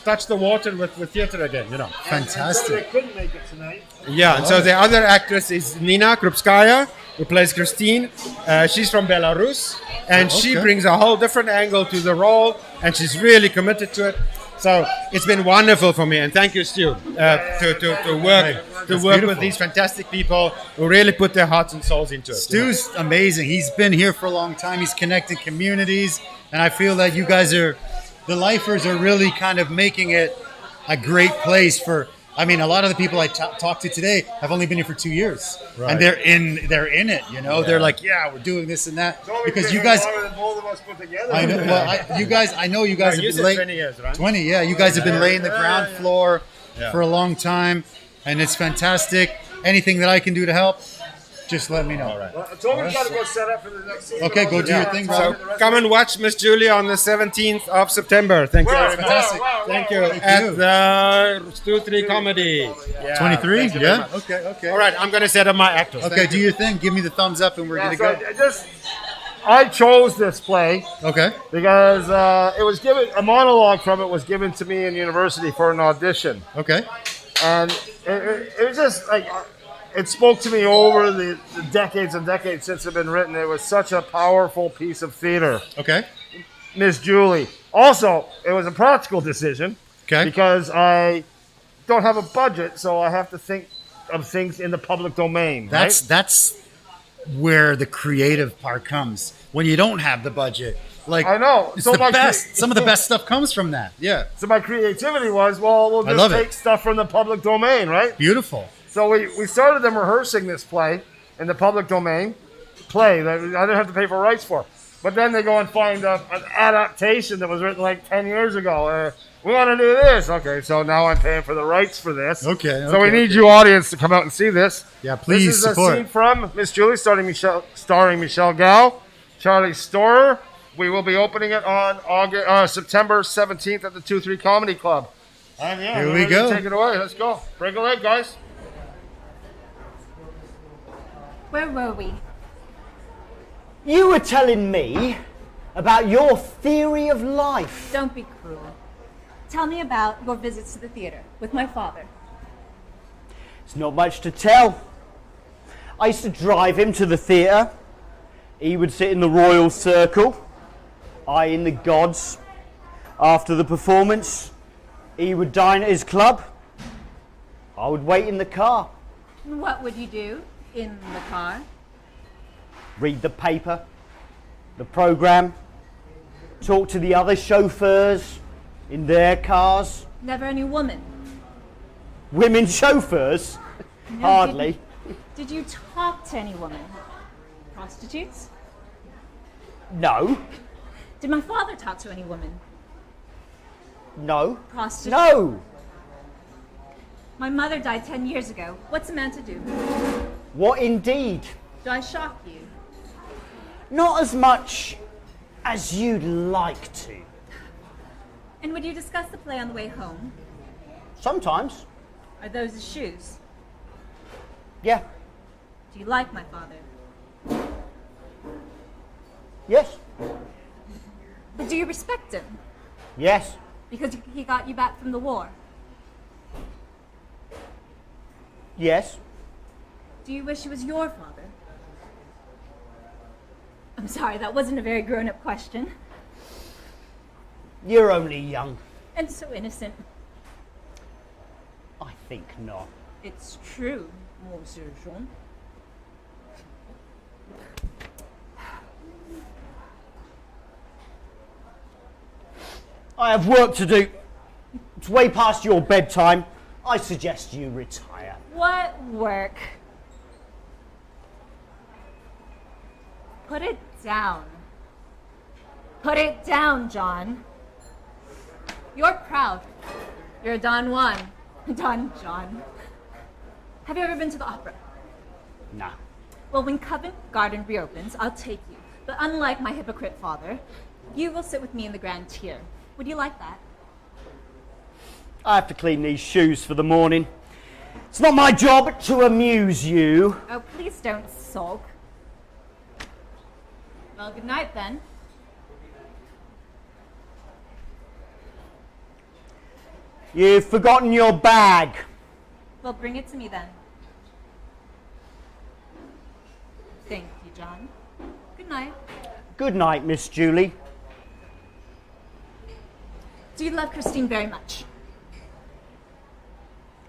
touch the water with theater again. Fantastic. They couldn't make it tonight. Yeah, and so the other actress is Nina Krupskaya, who plays Christine. She's from Belarus, and she brings a whole different angle to the role, and she's really committed to it. So it's been wonderful for me, and thank you, Stu, to work with these fantastic people who really put their hearts and souls into it. Stu's amazing. He's been here for a long time. He's connected communities, and I feel that you guys the lifers are really kind of making it a great place for. I mean, a lot of the people I talked to today have only been here for 2 years, and they're in it. Yeah. They're like, yeah, we're doing this and that because you guys. Both of us put together. I know. Well, I know you guys have been laying 20 years, right? 20, yeah. You guys have been laying the ground floor for a long time, and it's fantastic. Anything that I can do to help, just let me know. All right. So we've got to go set up for the next season. Okay, go do your thing, bro. So come and watch Miss Julia on the 17th of September. Thank you very much. Fantastic. Thank you. At the Stu 3 Comedy. 23? Yeah. Okay. All right, I'm going to set up my actors. Okay, do your thing. Give me the thumbs up, and we're going to go. I chose this play. Okay. Because it was a monologue from it was given to me in university for an audition. Okay. And it was just like, it spoke to me over the decades and decades since it's been written. It was such a powerful piece of theater. Okay. Miss Julie. Also, it was a practical decision. Okay. Because I don't have a budget, so I have to think of things in the public domain. That's where the creative part comes. When you don't have the budget. Like, I know. It's the best. Some of the best stuff comes from that. Yeah. So my creativity was, we'll just take stuff from the public domain, right? Beautiful. So we started them rehearsing this play in the public domain play that I didn't have to pay for rights for. But then they go and find an adaptation that was written like 10 years ago. We want to do this. Okay, so now I'm paying for the rights for this. Okay. So we need you audience to come out and see this. Yeah, please This is support. a scene from Miss Julie starring Michelle Gao, Charlie Storer. We will be opening it on September 17th at the 2-3 Comedy Club. And Here we go. Take it away. Let's go. Break a leg, guys. Where were we? You were telling me about your theory of life. Don't be cruel. Tell me about your visits to the theater with my father. It's not much to tell. I used to drive him to the theatre. He would sit in the royal circle, I in the gods. After the performance, he would dine at his club. I would wait in the car. What would you do in the car? Read the paper, the programme, talk to the other chauffeurs in their cars. Never any woman? Women chauffeurs? No, Hardly. Did you talk to any woman? Prostitutes? No. Did my father talk to any woman? No. Prostitutes? No. My mother died 10 years ago. What's a man to do? What indeed? Do I shock you? Not as much as you'd like to. And would you discuss the play on the way home? Sometimes. Are those his shoes? Yeah. Do you like my father? Yes. But do you respect him? Yes. Because he got you back from the war? Yes. Do you wish he was your father? I'm sorry, that wasn't a very grown-up question. You're only young. And so innocent. I think not. It's true, Monsieur Jean. I have work to do. It's way past your bedtime. I suggest you retire. What work? Put it down. Put it down, John. You're proud. You're a Don Juan. Don John. Have you ever been to the opera? Nah. Well, when Covent Garden reopens, I'll take you. But unlike my hypocrite father, you will sit with me in the grand tier. Would you like that? I have to clean these shoes for the morning. It's not my job to amuse you. Oh, please don't sulk. Well, good night then. You've forgotten your bag. Well, bring it to me then. Thank you, John. Good night. Good night, Miss Julie. Do you love Christine very much?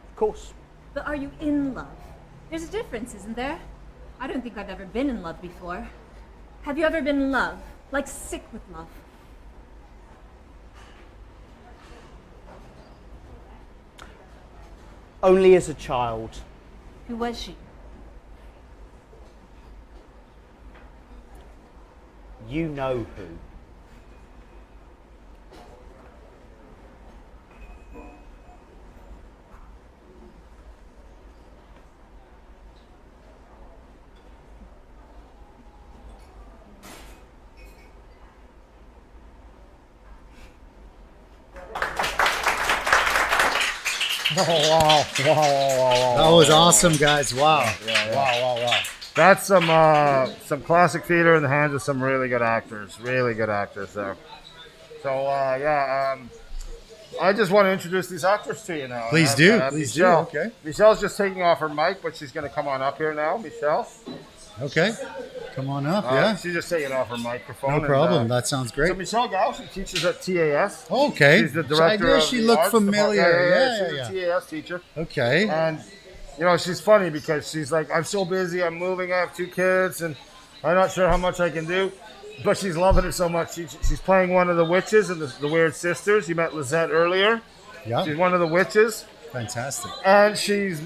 Of course. But are you in love? There's a difference, isn't there? I don't think I've ever been in love before. Have you ever been in love? Like sick with love? Only as a child. Who was she? You know who. Oh, wow. That was awesome, guys. Wow. Yeah. Wow. That's some classic theater in the hands of some really good actors. Really good actors there. So, I just want to introduce these actors to you now. Please do. Please do. Michelle. Okay. Michelle's just taking off her mic, but she's going to come on up here now. Michelle. Okay. Come on up, yeah. She's just taking off her microphone. No problem. That sounds great. So Michelle Gao, she teaches at TAS. Okay. She's the director of she the looked arts familiar. department. She's a TAS teacher. Okay. And, you know, she's funny because she's like, I'm so busy, I'm moving, I have 2 kids, and I'm not sure how much I can do. But she's loving it so much. She's playing one of the witches in the Weird Sisters. You met Lizette earlier. Yeah. She's one of the witches. Fantastic. And she's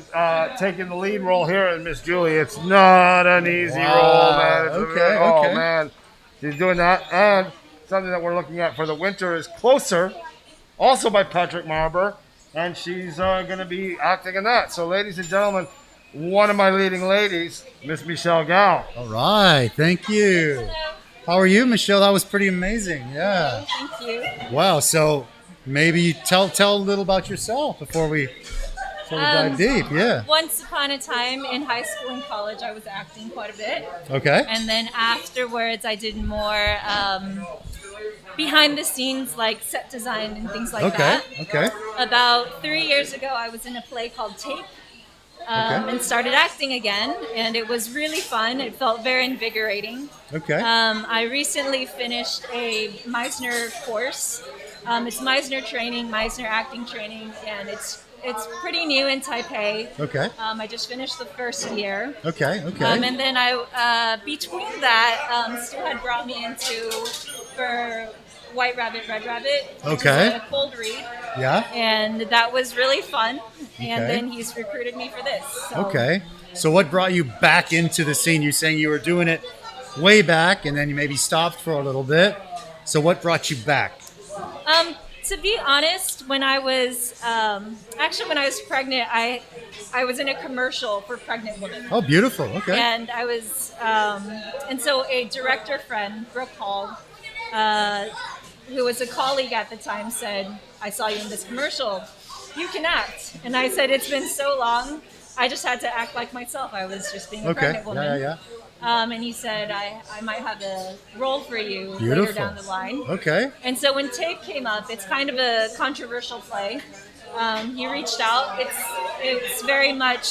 taking the lead role here in Miss Julie. It's not an easy role, man. Okay. Man. She's doing that. And something that we're looking at for the winter is Closer, also by Patrick Marber. And she's going to be acting in that. So, ladies and gentlemen, one of my leading ladies, Miss Michelle Gao. All right. Thank you. Hello. How are you, Michelle? That was pretty amazing. Yeah. Thank you. Wow. So maybe tell a little about yourself before we dive deep. Yeah. Once upon a time in high school and college, I was acting quite a bit. Okay. And then afterwards, I did more behind the scenes, like set design and things like that. Okay. About 3 years ago, I was in a play called Tape. And started acting again, and it was really fun. It felt very invigorating. Okay. I recently finished a Meisner course. It's Meisner training, Meisner acting training, and it's pretty new in Taipei. Okay. I just finished the first year. Okay. And then I between that, Stu had brought me for White Rabbit, Red Rabbit. Which Okay. is a cold read. Yeah. And that was really fun. And Okay. then he's recruited me for this. So. Okay. So what brought you back into the scene? You're saying you were doing it way back, and then you maybe stopped for a little bit. So what brought you back? To be honest, when I was pregnant, I was in a commercial for pregnant women. Oh, beautiful. Okay. And I was, and so a director friend, Brooke Hall, who was a colleague at the time, said, "I saw you in this commercial. You can act." And I said, "It's been so long. I just had to act like myself. I was just being a pregnant woman." Yeah. And he said, I might have a role for you later Beautiful. down the line. Okay. And so when Tape came up, it's kind of a controversial play. He reached out. It's very much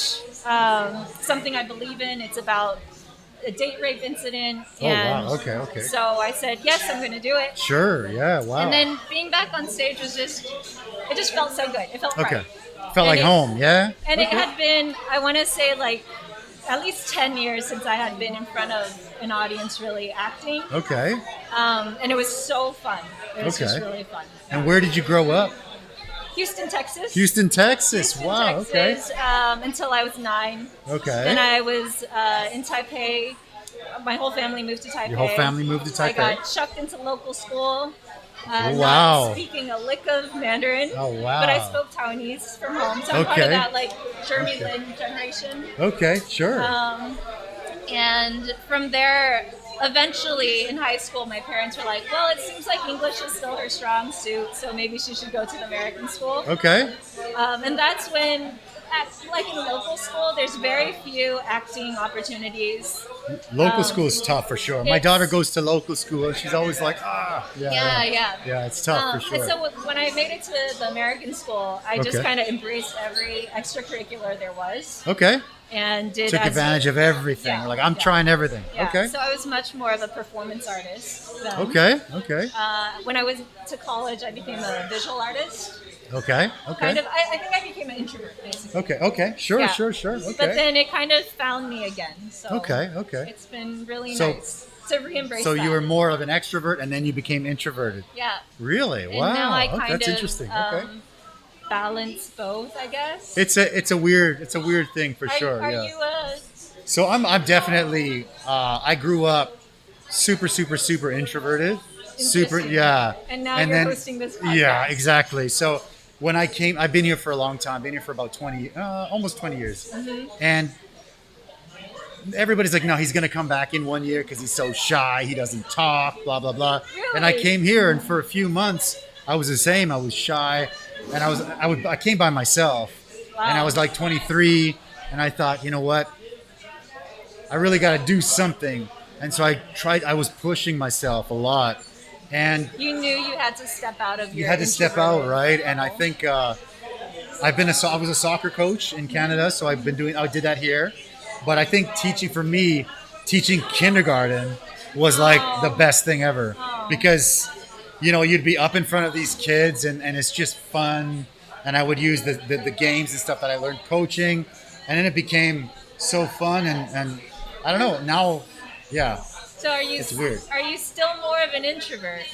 something I believe in. It's about a date rape incident. Oh, and wow. Okay. So I said, yes, I'm going to do it. Sure. Yeah. Wow. And then being back on stage was it just felt so good. It felt Okay. right. Felt like home. Yeah. And it had been, I want to say, like at least 10 years since I had been in front of an audience really acting. Okay. And it was so fun. It was just Okay. really fun. And where did you grow up? Houston, Texas. Houston, Texas. Houston, Wow. Texas, until I was 9. Okay. Then I was in Taipei. My whole family moved to Taipei. Your whole family moved to Taipei. I got chucked into local school. Oh, wow. Not speaking a lick of Mandarin. Oh, wow. But I spoke Taiwanese from home. So I'm part Okay. of that like Jeremy Lin generation. Okay, sure. And from there, eventually in high school, my parents were like, well, it seems like English is still her strong suit, so maybe she should go to the American school. Okay. And that's when, like in local school, there's very few acting opportunities. Local school is tough for sure. My it's- daughter goes to local school and she's always like, Yeah. Yeah, it's tough for sure. And so when I made it to the American school, I just Okay. kind of embraced every extracurricular there was. Okay. And did Took as- advantage of everything. Yeah, Like, I'm yeah. trying everything. Yeah, Okay. so I was much more of a performance artist. Then. Okay. Okay. When I went to college, I became a visual artist. Okay. Okay. Kind of. I think I became an introvert, basically. Okay. Okay. Sure. Yeah. Sure. Sure. Okay. But then it kind of found me again. So Okay, okay. It's been really So- nice to re-embrace So that. you were more of an extrovert and then you became introverted. Yeah. Really? And Wow. now I Oh, kind that's of interesting. Okay. balance both, I guess. It's a weird thing for sure. Are yeah. you So I'm definitely I grew up super introverted. Super Interesting. yeah. And now you're hosting this podcast. Yeah, exactly. So when I came, I've been here for a long time. Been here for about 20, almost 20 years. Mhm. And everybody's like, no, he's going to come back in 1 year because he's so shy. He doesn't talk, blah, blah, blah. And I Really? came here and for a few months, I was the same. I was shy and I came by myself and I was like 23 and I thought, you know what? I really got to do something. And so I was pushing myself a lot. And You knew you had to step out of your you had to step out, introverted right? And I think I was a soccer coach in Canada, so I did that here. But I think teaching kindergarten was like the best thing ever because, you'd be up in front of these kids and it's just fun. And I would use the games and stuff that I learned coaching. And then it became so fun. And I don't know, now, yeah. So It's weird. Are you still more of an introvert?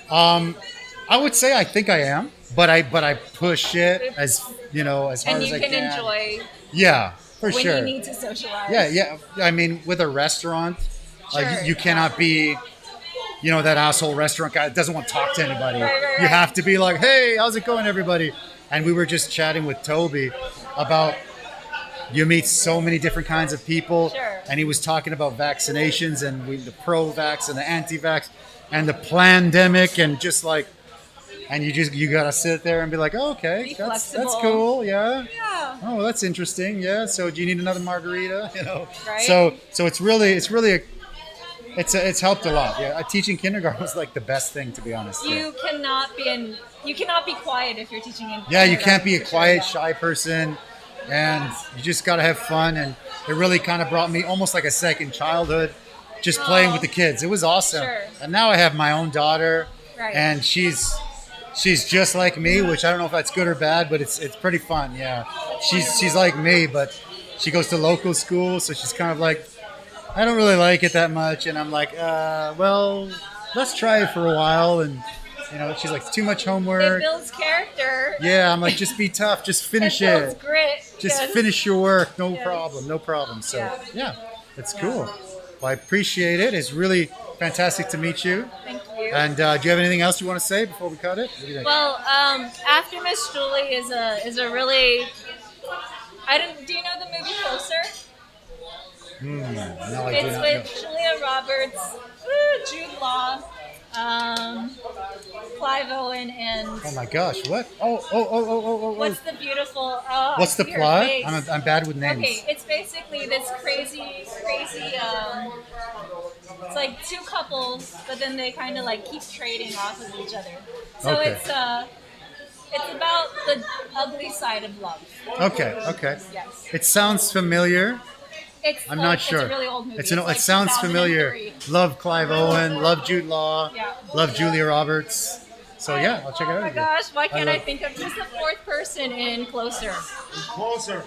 I would say I think I am, but I push it as hard And as you I can can. enjoy Yeah, for when sure. you need to socialize. Yeah. I mean, with a restaurant, Sure. you cannot be, that asshole restaurant guy that doesn't want to talk to anybody. Right. You have to be like, hey, how's it going, everybody? And we were just chatting with Toby about you meet so many different kinds of people. Sure. And he was talking about vaccinations and the pro-vax and the anti-vax and the plandemic and just like, and you gotta sit there and be like, oh, okay, Be that's flexible. cool, yeah. Yeah. Oh, that's interesting, yeah. So do you need another margarita? Right. So it's really it's helped a lot. Yeah, teaching kindergarten was like the best thing, to be honest. Yeah. You cannot be quiet if you're teaching in Yeah, you can't be a kindergarten, for quiet, sure, shy person, and you just gotta have fun. And it really kind of brought me almost like a second childhood, just playing with the kids. It was awesome. Sure. And now I have my own daughter, Right. and she's just like me, which I don't know if that's good or bad, but it's pretty fun. Yeah, she's like me, but she goes to local school, so she's kind of like, I don't really like it that much, and I'm like, well, let's try it for a while, and she's like, it's too much It homework. builds character. Yeah, I'm like, just be tough, just finish It builds it. grit. Just yes. finish your work, no Yes. problem. So Yeah. it's cool. Well, I appreciate it. It's really fantastic to meet you. Thank you. And do you have anything else you want to say before we cut it? What do you think? Well, After Miss Julie is a really. Do you know the movie Closer? No, I do It's not with know. Julia Roberts, Jude Law, Clive Owen, and Oh my gosh, what? Oh. what's the beautiful? What's the your plot? face. I'm bad with names. Okay, it's basically this crazy. It's like two couples, but then they kind of like keep trading off of each other. So Okay. it's about the ugly side of love. Okay. Yes. It sounds familiar. I'm not sure. It's a really old movie. It like sounds familiar. 2003. Love Clive Owen. Love Jude Law. Yeah. Love Julia Roberts. So yeah, I'll check it out. Oh my again. gosh, why can't I love- think of who's the fourth person in Closer? Closer.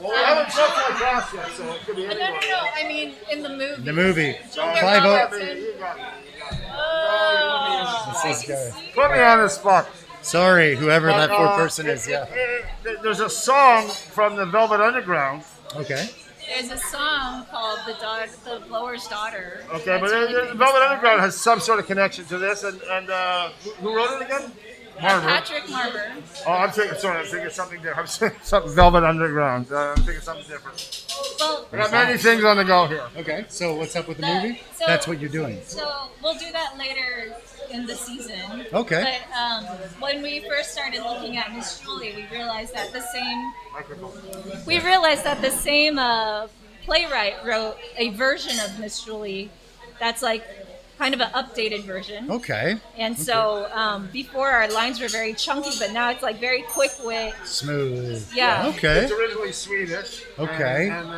Well, we haven't jumped my cross yet, so it could be anyone. No. I mean, in the movie. The movie. Julia Clive Robertson. This guy. Put me on the spot. Sorry, whoever that fourth person is. Yeah. There's a song from the Velvet Underground. Okay. There's a song called "The Blower's Daughter." Okay, but That's really the Velvet Underground has some sort of connection to this, and who wrote it again? Marver. Patrick Marver. Oh, I'm thinking something different. I'm saying something Velvet Underground. I'm thinking something different. Well, I got many things on the go here. Okay, so what's up with the movie? So- That's what you're doing. So we'll do that later in the season. Okay. But when we first started looking at Miss Julie, we realized that the same playwright wrote a version of Miss Julie that's like kind of an updated version. Okay. And so before our lines were very chunky, but now it's like very quick wit. Smooth. Yeah. Okay. It's originally Swedish. Okay. And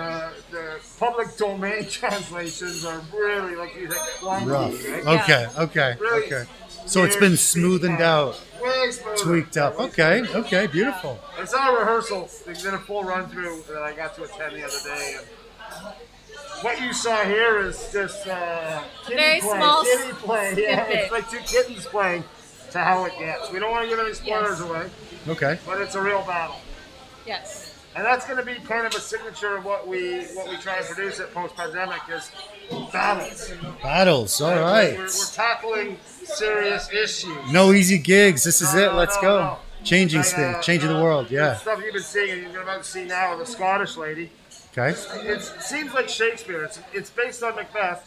the public domain translations are really, like you think, clunky, Rough. right? Okay. Really Okay. So it's been smoothened out, way smoother. tweaked up. Okay. Beautiful. I saw a rehearsal. They did a full run through that I got to attend the other day. And what you saw here is just Very kitty play. small Kitty play. Yeah, snippet. it's like two kittens playing to how it gets. We don't want to give any spoilers Yes. away, Okay. but it's a real battle. Yes. And that's going to be kind of a signature of what we try and produce at Post Pandemic is battles. Battles. All right. We're tackling serious issues. No easy gigs. This is it. Let's go. no. Changing Like, things. Changing the world. The Yeah. stuff you've been seeing and you're about to see now with the Scottish lady. Okay. It seems like Shakespeare. It's based on Macbeth,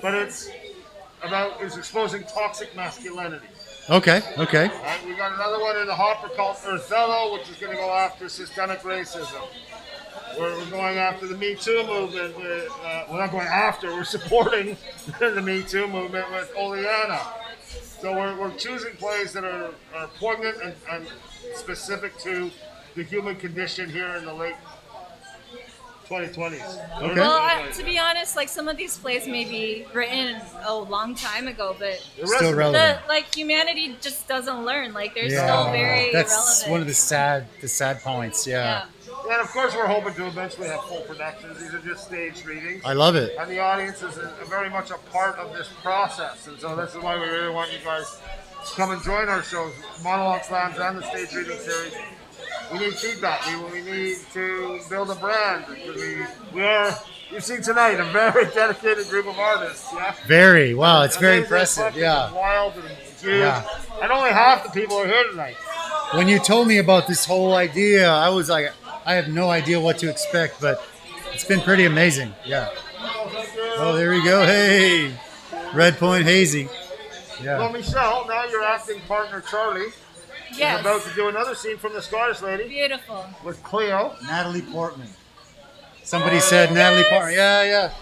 but it's exposing toxic masculinity. Okay. Right? We got another one in the hopper called Othello, which is going to go after systemic racism. We're going after the Me Too movement. We're not going after. We're supporting the Me Too movement with Oleana. So we're choosing plays that are poignant and specific to the human condition here in the late 2020s. Okay. Well, to be honest, like some of these plays may be written a long time ago, but Still relevant. humanity just doesn't learn. Like they're Yeah. still very That's relevant. one of the sad points. Yeah. And of course, we're hoping to eventually have full productions. These are just staged readings. I love it. And the audience is very much a part of this process. And so this is why we really want you guys to come and join our shows, Monologue Slams and the stage reading series. We need feedback. We need to build a brand. We are, you've seen tonight, a very dedicated group of artists. Yeah. Very. Wow. It's very Amazing, impressive. eclectic, Yeah. and wild and huge. Yeah. And only half the people are here tonight. When you told me about this whole idea, I was like, I have no idea what to expect, but it's been pretty amazing. Yeah. Oh, there we go. Hey, Red Point Hazy. Well, Yeah. Michelle, now your acting partner Charlie Yes. is about to do another scene from the Scottish lady Beautiful. with Cleo. Natalie Portman. Somebody said Natalie Portman. Yeah. Yes.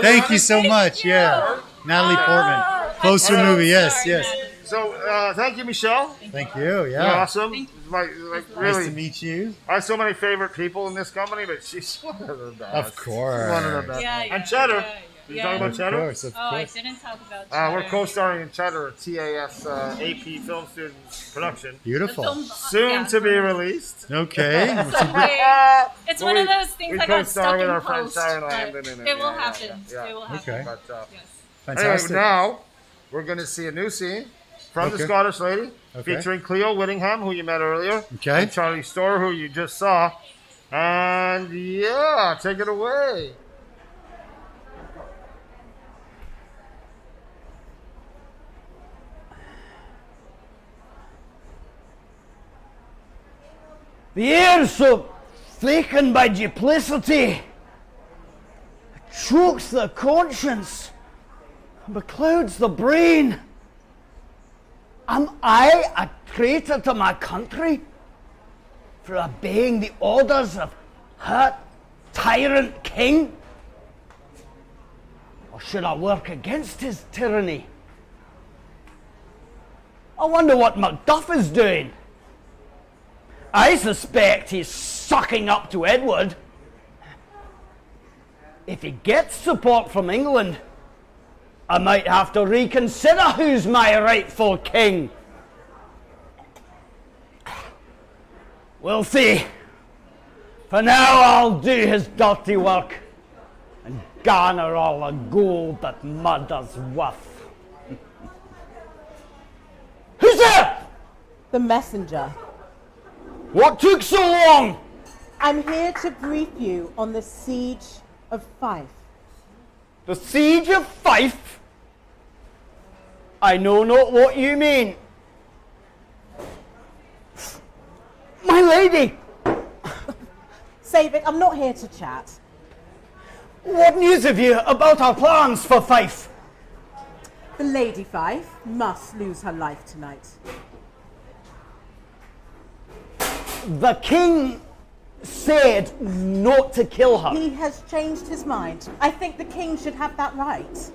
Thank you so much. Yeah. Natalie Portman. Close to the movie. Yes. So, thank you, Michelle. Thank you. You're Yeah. awesome. Like really. Nice to meet you. I have so many favorite people in this company, but she's one of the best. Of course. She's one of the best. And Cheddar. You talking about Cheddar? Of course. I didn't talk about Cheddar. We're co-starring in Cheddar, a TAS AP film student production. Beautiful. Soon to be released. Okay. It's one of those things we that got co-star stuck with in our friend post, Sarah but Landon in it. it will happen. Yeah. It will happen. Okay. But, Fantastic. Anyway, now we're going to see a new scene from the Okay. Scottish lady, Okay. featuring Cleo Whittingham, who you met earlier, Okay. and Charlie Storr, who you just saw. And yeah, take it away. The air so vacant by duplicity chokes the conscience, beclouds the brain. Am I a traitor to my country for obeying the orders of her tyrant king? Or should I work against his tyranny? I wonder what Macduff is doing. I suspect he's sucking up to Edward. If he gets support from England, I might have to reconsider who's my rightful king. We'll see. For now I'll do his dirty work and garner all the gold that murder's worth. Who's there? The messenger. What took so long? I'm here to brief you on the siege of Fife. The siege of Fife? I know not what you mean. My lady! Save it, I'm not here to chat. What news have you about our plans for Fife? The Lady Fife must lose her life tonight. The king said not to kill her. He has changed his mind. I think the king should have that right.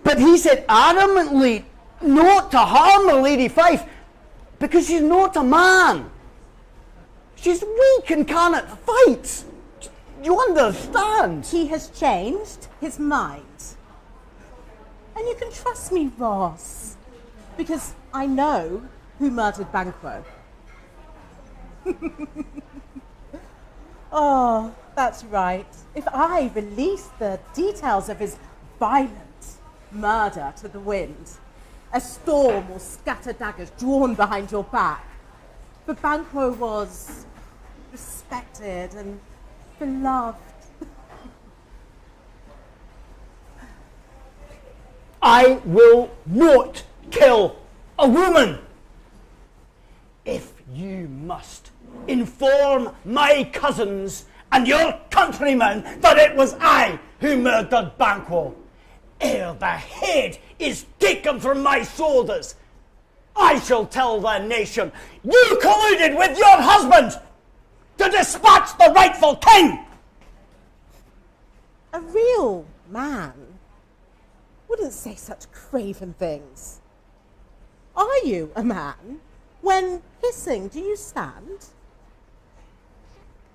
But he said adamantly not to harm the Lady Fife because she's not a man. She's weak and cannot fight. You understand? He has changed his mind. And you can trust me, Ross, because I know who murdered Banquo. Oh, that's right. If I release the details of his violent murder to the wind, a storm will scatter daggers drawn behind your back. But Banquo was respected and beloved. I will not kill a woman. If you must inform my cousins and your countrymen that it was I who murdered Banquo, ere the head is taken from my shoulders, I shall tell the nation you colluded with your husband to dispatch the rightful king. A real man wouldn't say such craven things. Are you a man? When hissing, do you stand?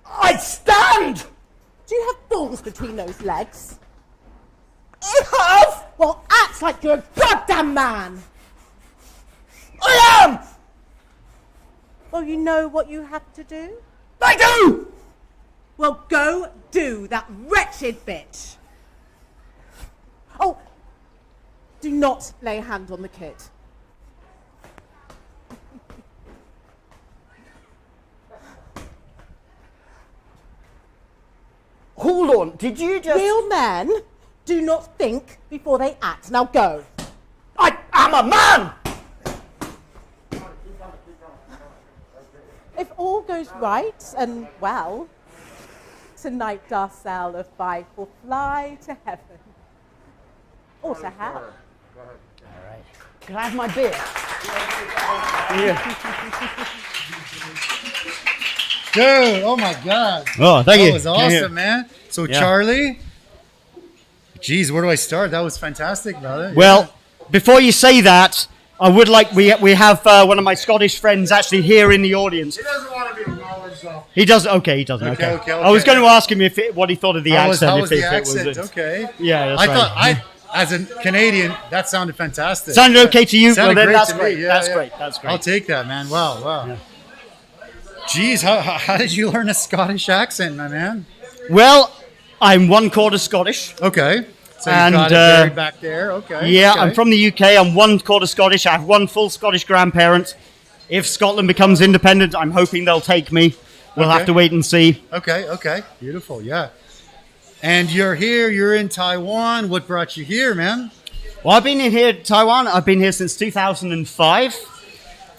I stand! Do you have balls between those legs? I have! Well, act like you're a goddamn man! I am! Well, you know what you have to do? I do! Well, go do that wretched bitch. Oh, do not lay a hand on the kid. Hold on, did you just... Real men do not think before they act. Now go. I am a man! If all goes right and well, tonight Darcel of Fife will fly to heaven. Or to hell. All right. Can I have my beer? Dude, oh my God. Oh, thank you. That was awesome, man. So, Yeah. Charlie, geez, where do I start? That was fantastic, brother. Well, before you say that, I would like, we have one of my Scottish friends actually here in the audience. He doesn't want to be acknowledged, though. He does, okay, he doesn't, okay. I was going to ask him what he thought of the How accent. was the accent? Okay. Yeah, that's I right. thought, as a Canadian, that sounded fantastic. Sounded okay to you? Sounded Well, then great that's to me. great. Yeah, That's yeah. great. That's great. I'll take that, man. Wow, wow. Yeah. Geez, how did you learn a Scottish accent, my man? Well, I'm one quarter Scottish. Okay. So you've And, got it buried back there. Okay. Yeah, okay. I'm from the UK. I'm one quarter Scottish. I have one full Scottish grandparent. If Scotland becomes independent, I'm hoping they'll take me. We'll have to wait and see. Okay, okay. Beautiful, yeah. And you're here, you're in Taiwan. What brought you here, man? Well, I've been in here, Taiwan. I've been here since 2005.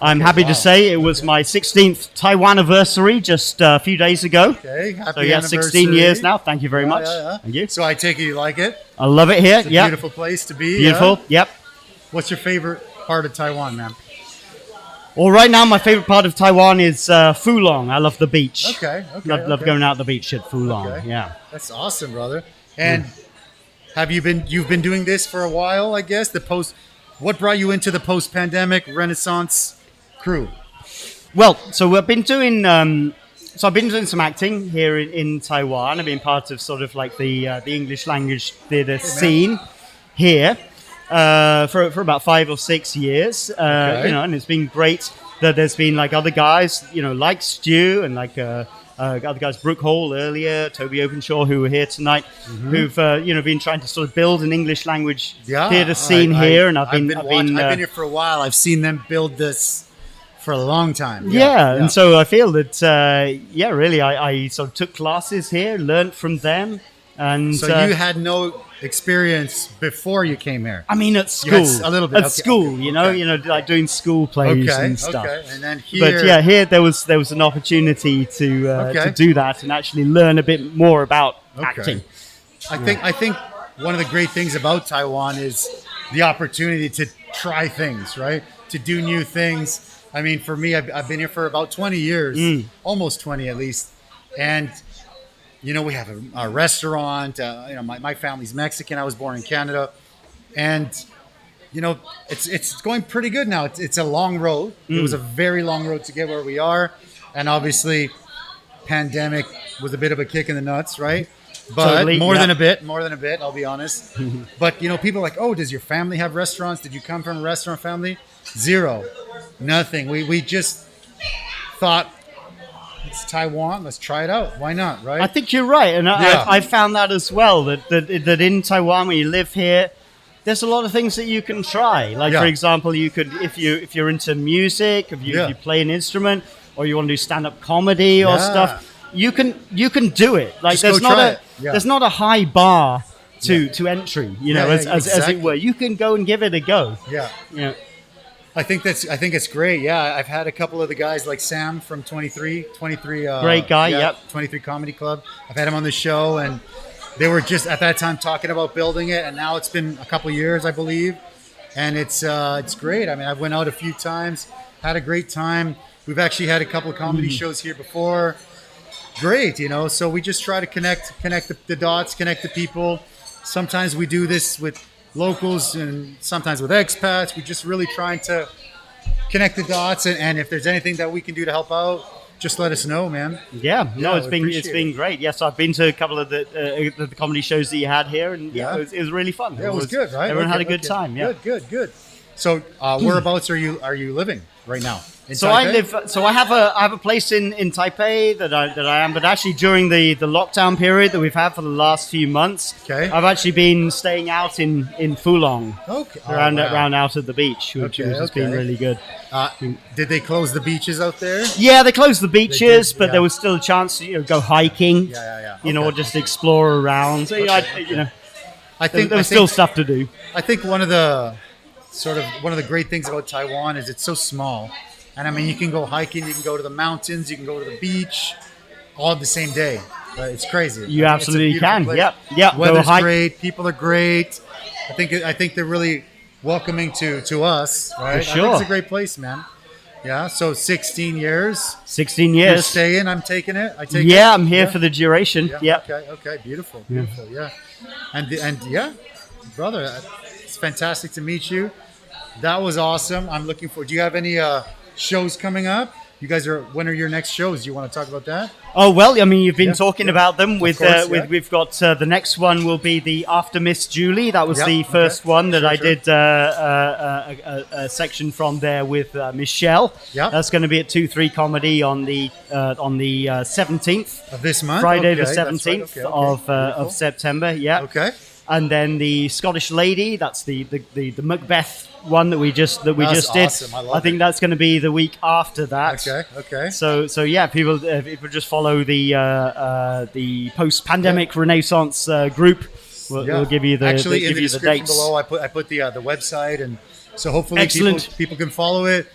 I'm happy to say it was my 16th Taiwan anniversary just a few days ago. Okay, happy So yeah, 16 anniversary. years now. Thank you very much. Yeah. Thank you. So I take it you like it? I love it here. It's a Yeah. beautiful place to be. Beautiful. Yeah? Yep. What's your favorite part of Taiwan, man? Well, right now my favorite part of Taiwan is Fulong. I love the beach. Okay, okay. Love okay. going out the beach at Fulong. Okay. Yeah. That's awesome, brother. And you've been doing this for a while, I guess? What brought you into the post-pandemic Renaissance crew? Well, so I've been doing some acting here in Taiwan. I've been part of sort of like the English language theatre scene here for about 5 or 6 years. Okay. And it's been great that there's been like other guys, like Stu and like other guys, Brooke Hall earlier, Toby Openshaw, who were here tonight, who've been trying to sort of build an English language theatre scene here, and I've been here for a while. I've seen them build this for a long time. Yeah, and so I feel that really, I sort of took classes here, learned from them, and so you had no experience before you came here. I mean, at school, a little bit. At school, like doing school plays and stuff. Okay, and then here, but here there was an opportunity to do that and actually learn a bit more about acting. I think one of the great things about Taiwan is the opportunity to try things, right? To do new things. I mean, for me, I've been here for about 20 years, almost 20 at least, and. We have a restaurant. My family's Mexican. I was born in Canada, and it's going pretty good now. It's a long road. It was a very long road to get where we are, and obviously, pandemic was a bit of a kick in the nuts, right? But totally, more than a bit. I'll be honest. But people are like, oh, does your family have restaurants? Did you come from a restaurant family? Zero, nothing. We just thought. It's Taiwan. Let's try it out. Why not, right? I think you're right, and I found that as well. That in Taiwan, when you live here, there's a lot of things that you can try. Like for example, you could if you're into music, if you play an instrument, or you want to do stand-up comedy or stuff, you can do it. Like there's not a high bar to entry. As it were, you can go and give it a go. Yeah. I think it's great. Yeah, I've had a couple of the guys like Sam from 23 great guy, 23 Comedy Club. I've had him on the show, and they were just at that time talking about building it, and now it's been a couple of years, I believe, and it's great. I mean, I went out a few times, had a great time. We've actually had a couple of comedy shows here before. Great, so we just try to connect the dots, connect the people. Sometimes we do this with locals and sometimes with expats. We're just really trying to connect the dots, and if there's anything that we can do to help out, just let us know, man. It's been great. Yes, I've been to a couple of the comedy shows that you had here, and it was really fun. Yeah, it was good, right? Everyone had a good time. Yeah, good. So whereabouts are you living right now? So I have a place in Taipei that I am, but actually during the lockdown period that we've had for the last few months, I've actually been staying out in Fulong, around out at the beach, which has been really good. Did they close the beaches out there? Yeah, they closed the beaches, but there was still a chance to go hiking, or just explore around. So I think there's still stuff to do. I think one of the great things about Taiwan is it's so small. And I mean, you can go hiking, you can go to the mountains, you can go to the beach, all the same day. It's crazy. You absolutely can. Place. Yep. Weather's great. People are great. I think they're really welcoming to us. Right. For sure. I think it's a great place, man. Yeah. So 16 years. 16 years. You're staying. I'm taking it. I'm here for the duration. Yeah. Okay. Beautiful. Yeah. And yeah, brother, it's fantastic to meet you. That was awesome. I'm looking forward. Do you have any shows coming up? You guys when are your next shows? You want to talk about that? Oh, well, I mean, you've been talking about them we've got the next one will be the After Miss Julie. That was the first one that I did a section from there with Michelle. Yeah. That's going to be at 2-3 Comedy on the 17th of this month. Friday the 17th of September. Yeah. Okay. And then the Scottish Lady, that's the Macbeth one that we just did. Awesome. I think that's going to be the week after that. Okay. So yeah, people just follow the post-pandemic Renaissance group. We'll give you the actually in the description dates below. I put the website, and so hopefully people can follow it.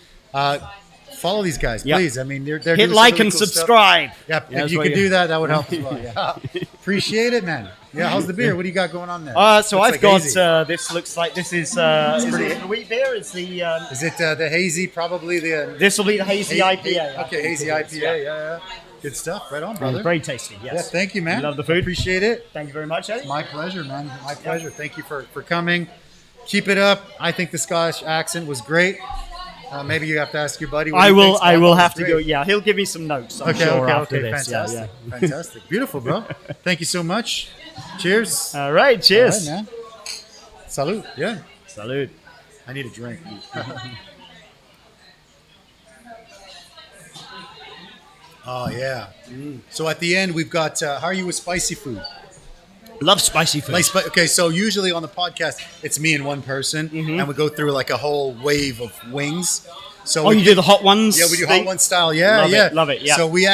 Follow these guys, please. I mean, they're hit doing like really and cool subscribe. Stuff. If you could do that, that would help as well. Yeah. Appreciate it, man. Yeah, how's the beer? What do you got going on there? So I've got this. Looks like this is the wheat beer. It's the is it the hazy? Probably the. This will be the hazy IPA. Okay, hazy IPA. Yeah. Good stuff. Right on, brother. Very tasty. Yes. Yeah, thank you, man. Love the food. Appreciate it. Thank you very much, Eddie. My pleasure, man. My pleasure. Thank you for coming. Keep it up. I think the Scottish accent was great. Maybe you have to ask your buddy. I will have to go. Yeah, he'll give me some notes. I'm sure after this. Fantastic. Yeah. Fantastic. Beautiful, bro. Thank you so much. Cheers. All right. Cheers. All right, man. Salud. Yeah. Salud. I need a drink. Oh yeah. So at the end we've got. How are you with spicy food? Love spicy food. Okay, so usually on the podcast it's me and one person, and we go through like a whole wave of wings. So you do the hot ones? Yeah, we do hot one style. Yeah, Love it. Yeah. So we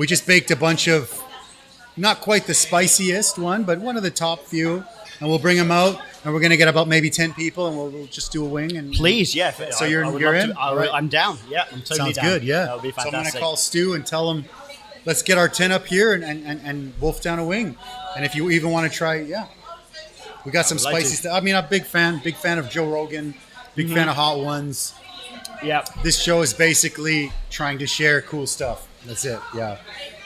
just baked a bunch of, not quite the spiciest one, but one of the top few, and we'll bring them out, and we're gonna get about maybe 10 people, and we'll just do a wing. And please, yeah. So you're in? I'm down. Yeah, I'm totally Sounds down. good. Yeah. That would be So I'm fantastic. gonna call Stu and tell him, let's get our 10 up here and wolf down a wing. And if you even want to try, we got some like spicy to. stuff. I mean, I'm a big fan of Joe Rogan, big fan of hot ones. Yeah. This show is basically trying to share cool stuff. That's it. Yeah.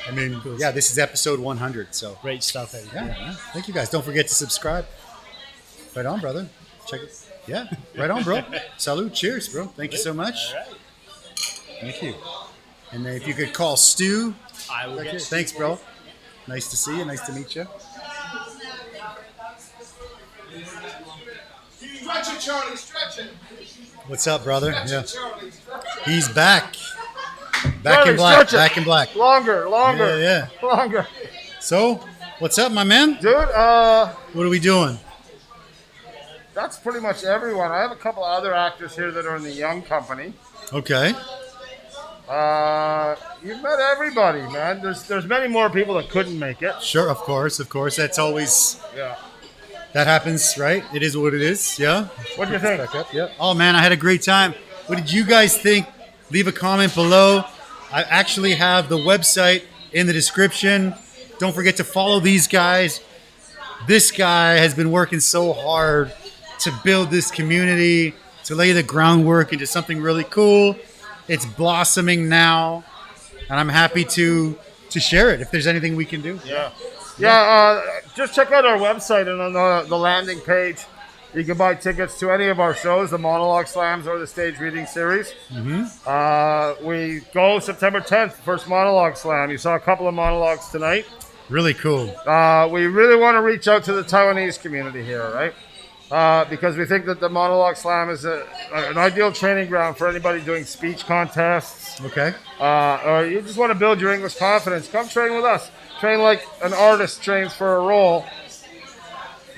I mean, this is episode 100. So great stuff. Yeah. Thank you guys. Don't forget to subscribe. Right on, brother. Check it. Yeah. Right on, bro. Salute. Cheers, bro. Thank you so much. All right. Thank you. And then if you could call Stu. I will get Thanks, bro. Nice to see you. Nice to meet you. Stretch it, Charlie. Stretch it. What's up, brother? Stretch Yeah. it, Charlie. He's back. Back Charlie, in black. stretch it. Back in black. Longer. Yeah. Longer. So, what's up, my man? Dude, what are we doing? That's pretty much everyone. I have a couple of other actors here that are in the young company. Okay. You've met everybody, man. There's many more people that couldn't make it. Sure, of course. That's always. Yeah. That happens, right? It is what it is. Yeah. What do you think? Yeah. Oh man, I had a great time. What did you guys think? Leave a comment below. I actually have the website in the description. Don't forget to follow these guys. This guy has been working so hard to build this community, to lay the groundwork into something really cool. It's blossoming now, and I'm happy to share it if there's anything we can do. Yeah. Just check out our website, and on the landing page, you can buy tickets to any of our shows, the monologue slams or the stage reading series. We go September 10th, first monologue slam. You saw a couple of monologues tonight. Really cool. We really want to reach out to the Taiwanese community here, right? Because we think that the monologue slam is an ideal training ground for anybody doing speech contests. Okay. Or you just want to build your English confidence. Come train with us. Train like an artist trains for a role.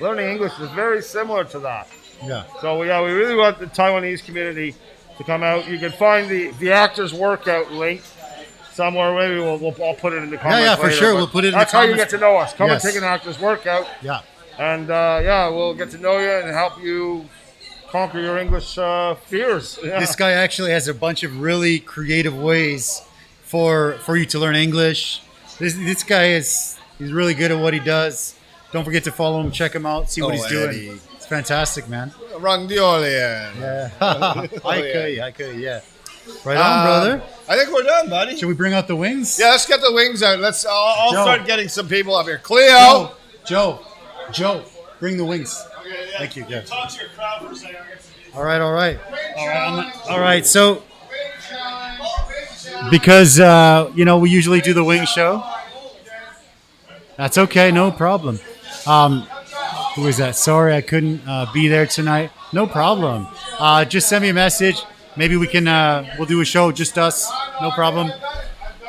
Learning English is very similar to that. Yeah. So we really want the Taiwanese community to come out. You can find the actors workout link somewhere. Maybe I'll put it in the comments. Yeah, for later, sure. but We'll put it in the that's how you comments. get to know us. Come Yes. and take an actor's workout. Yeah. And we'll get to know you and help you conquer your English fears. Yeah. This guy actually has a bunch of really creative ways for you to learn English. This guy he's really good at what he does. Don't forget to follow him, check him out, see what he's doing. Eddie. It's fantastic, man. Rang Diolian. Yeah. I could, yeah. Right on, brother. I think we're done, buddy. Should we bring out the wings? Yeah, let's get the wings out. I'll Joe. start getting some people up here. Cleo. Joe, bring the wings. Thank you. Yeah. Talk to your crowd for a second. All right. All right. So, because we usually do the wing show. That's okay. No problem. Who is that? Sorry, I couldn't be there tonight. No problem. Just send me a message. Maybe we can. We'll do a show just us. No problem.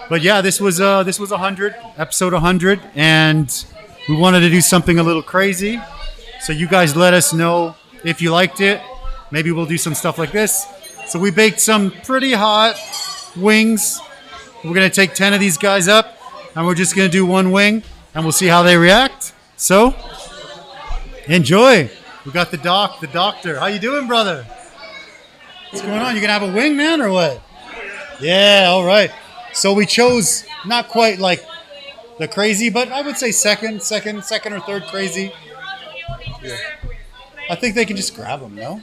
But yeah, this was 100, episode 100, and we wanted to do something a little crazy. So you guys let us know if you liked it. Maybe we'll do some stuff like this. So we baked some pretty hot wings. We're gonna take 10 of these guys up, and we're just gonna do one wing, and we'll see how they react. So enjoy. We got the doctor. How you doing, brother? What's going on? You gonna have a wing, man, or what? Yeah, all right. So we chose not quite like the crazy, but I would say second or third crazy. Yeah. I think they can just grab them, no?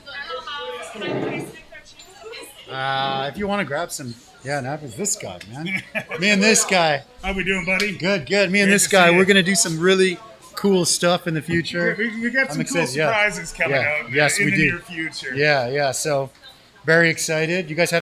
If you want to grab some, now it's this guy, man. Me and this guy. How we doing, buddy? Good. Me and this guy, we're gonna do some really cool stuff in the future. We got some cool surprises coming out Yes, in we the do. near future. Yeah. So very excited. You guys have